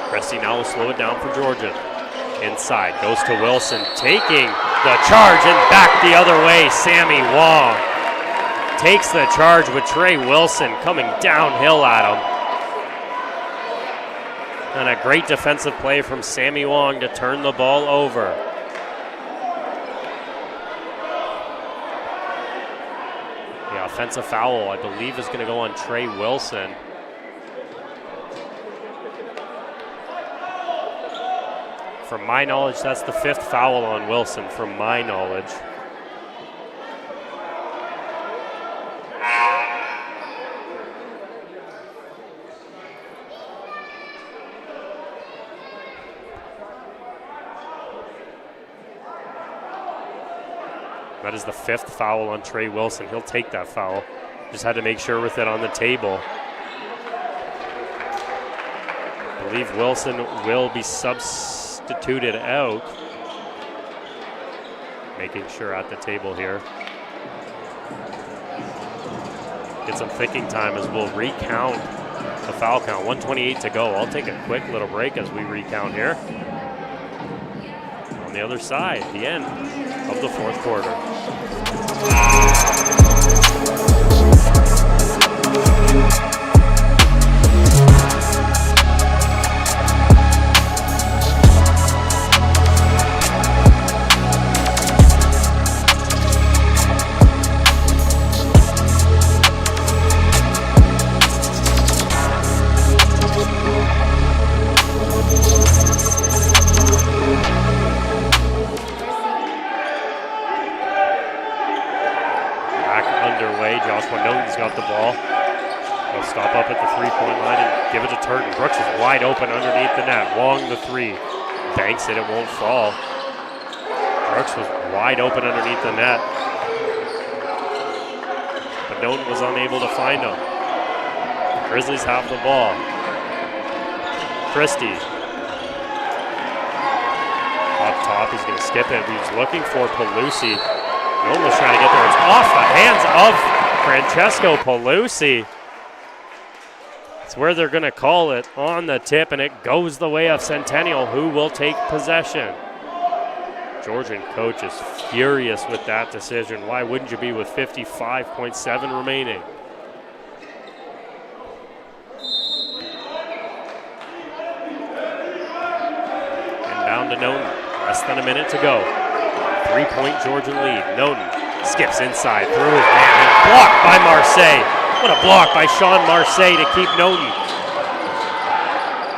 S1: Christie now will slow it down for Georgian. Inside, goes to Wilson, taking the charge and back the other way. Sammy Wong takes the charge with Trey Wilson coming downhill at him. And a great defensive play from Sammy Wong to turn the ball over. The offensive foul, I believe, is going to go on Trey Wilson. From my knowledge, that's the 5th foul on Wilson, from my knowledge. That is the 5th foul on Trey Wilson. He'll take that foul. Just had to make sure with it on the table. I believe Wilson will be substituted out. Making sure at the table here. Get some thinking time as we'll recount the foul count. 1:28 to go. I'll take a quick little break as we recount here. On the other side, the end of the 4th quarter. Got the ball. He'll stop up at the 3-point line and give it to Turton. Brooks is wide open underneath the net. Wong the 3. Banks it, it won't fall. Brooks was wide open underneath the net. But Noten was unable to find him. Grizzlies have the ball. Christie. Up top, he's going to skip it. He's looking for Pelusi. Noten was trying to get there. It's off the hands of Francesco Pelusi. It's where they're going to call it on the tip, and it goes the way of Centennial, who will take possession. Georgian coach is furious with that decision. Why wouldn't you be with 55.7 remaining? And down to Noten. Less than a minute to go. 3-point Georgian lead. Noten skips inside through his man. And blocked by Marseille. What a block by Sean Marseille to keep Noten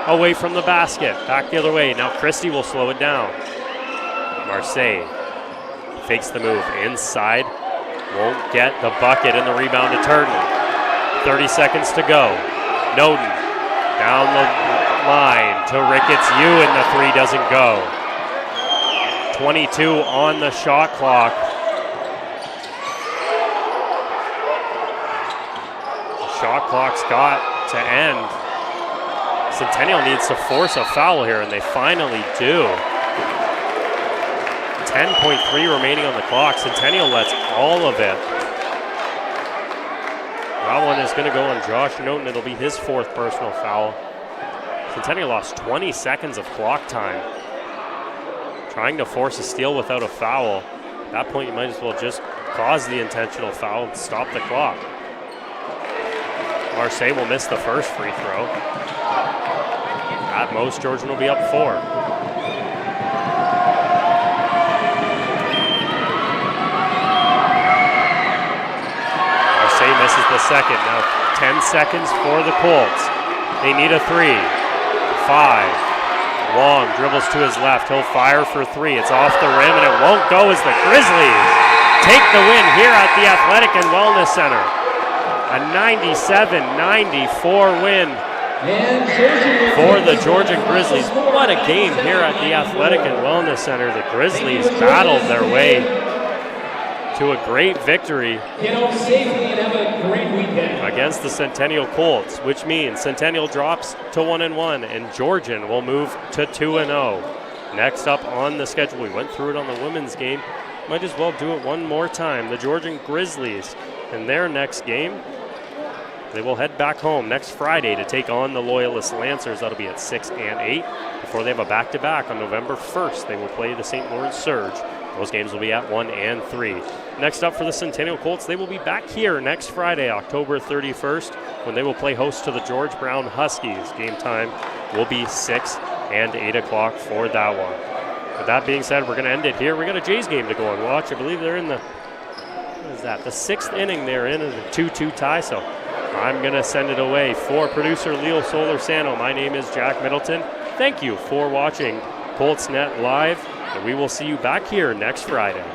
S1: away from the basket. Back the other way. Now Christie will slow it down. Marseille fakes the move inside. Won't get the bucket and the rebound to Turton. 30 seconds to go. Noten down the line to Ricketts. And the 3 doesn't go. 22 on the shot clock. Shot clock's got to end. Centennial needs to force a foul here, and they finally do. 10.3 remaining on the clock. Centennial lets all of it. That one is going to go on Josh Noten. It'll be his 4th personal foul. Centennial lost 20 seconds of clock time. Trying to force a steal without a foul. At that point, you might as well just cause the intentional foul and stop the clock. Marseille will miss the first free throw. At most, Georgian will be up 4. Marseille misses the second. Now 10 seconds for the Colts. They need a 3. 5, Wong dribbles to his left. He'll fire for three. It's off the rim, and it won't go as the Grizzlies take the win here at the Athletic and Wellness Center. A 97-94 win for the Georgian Grizzlies. What a game here at the Athletic and Wellness Center. The Grizzlies battled their way to a great victory against the Centennial Colts, which means Centennial drops to 1-1 and Georgian will move to 2-0. Next up on the schedule, we went through it on the women's game. Might as well do it one more time. The Georgian Grizzlies in their next game, they will head back home next Friday to take on the Loyalist Lancers. That'll be at 6 and 8. Before they have a back-to-back on November 1st, they will play the St. Lawrence Surge. Those games will be at 1 and 3. Next up for the Centennial Colts, they will be back here next Friday, October 31st, when they will play host to the George Brown Huskies. Game time will be 6 and 8 o'clock for that one. With that being said, we're going to end it here. We got a Jays game to go and watch. I believe they're in the, what is that, the 6th inning they're in, is a 2-2 tie, so I'm going to send it away. For producer Leo Solar-Sano, my name is Jack Middleton. Thank you for watching Colts Net Live, and we will see you back here next Friday.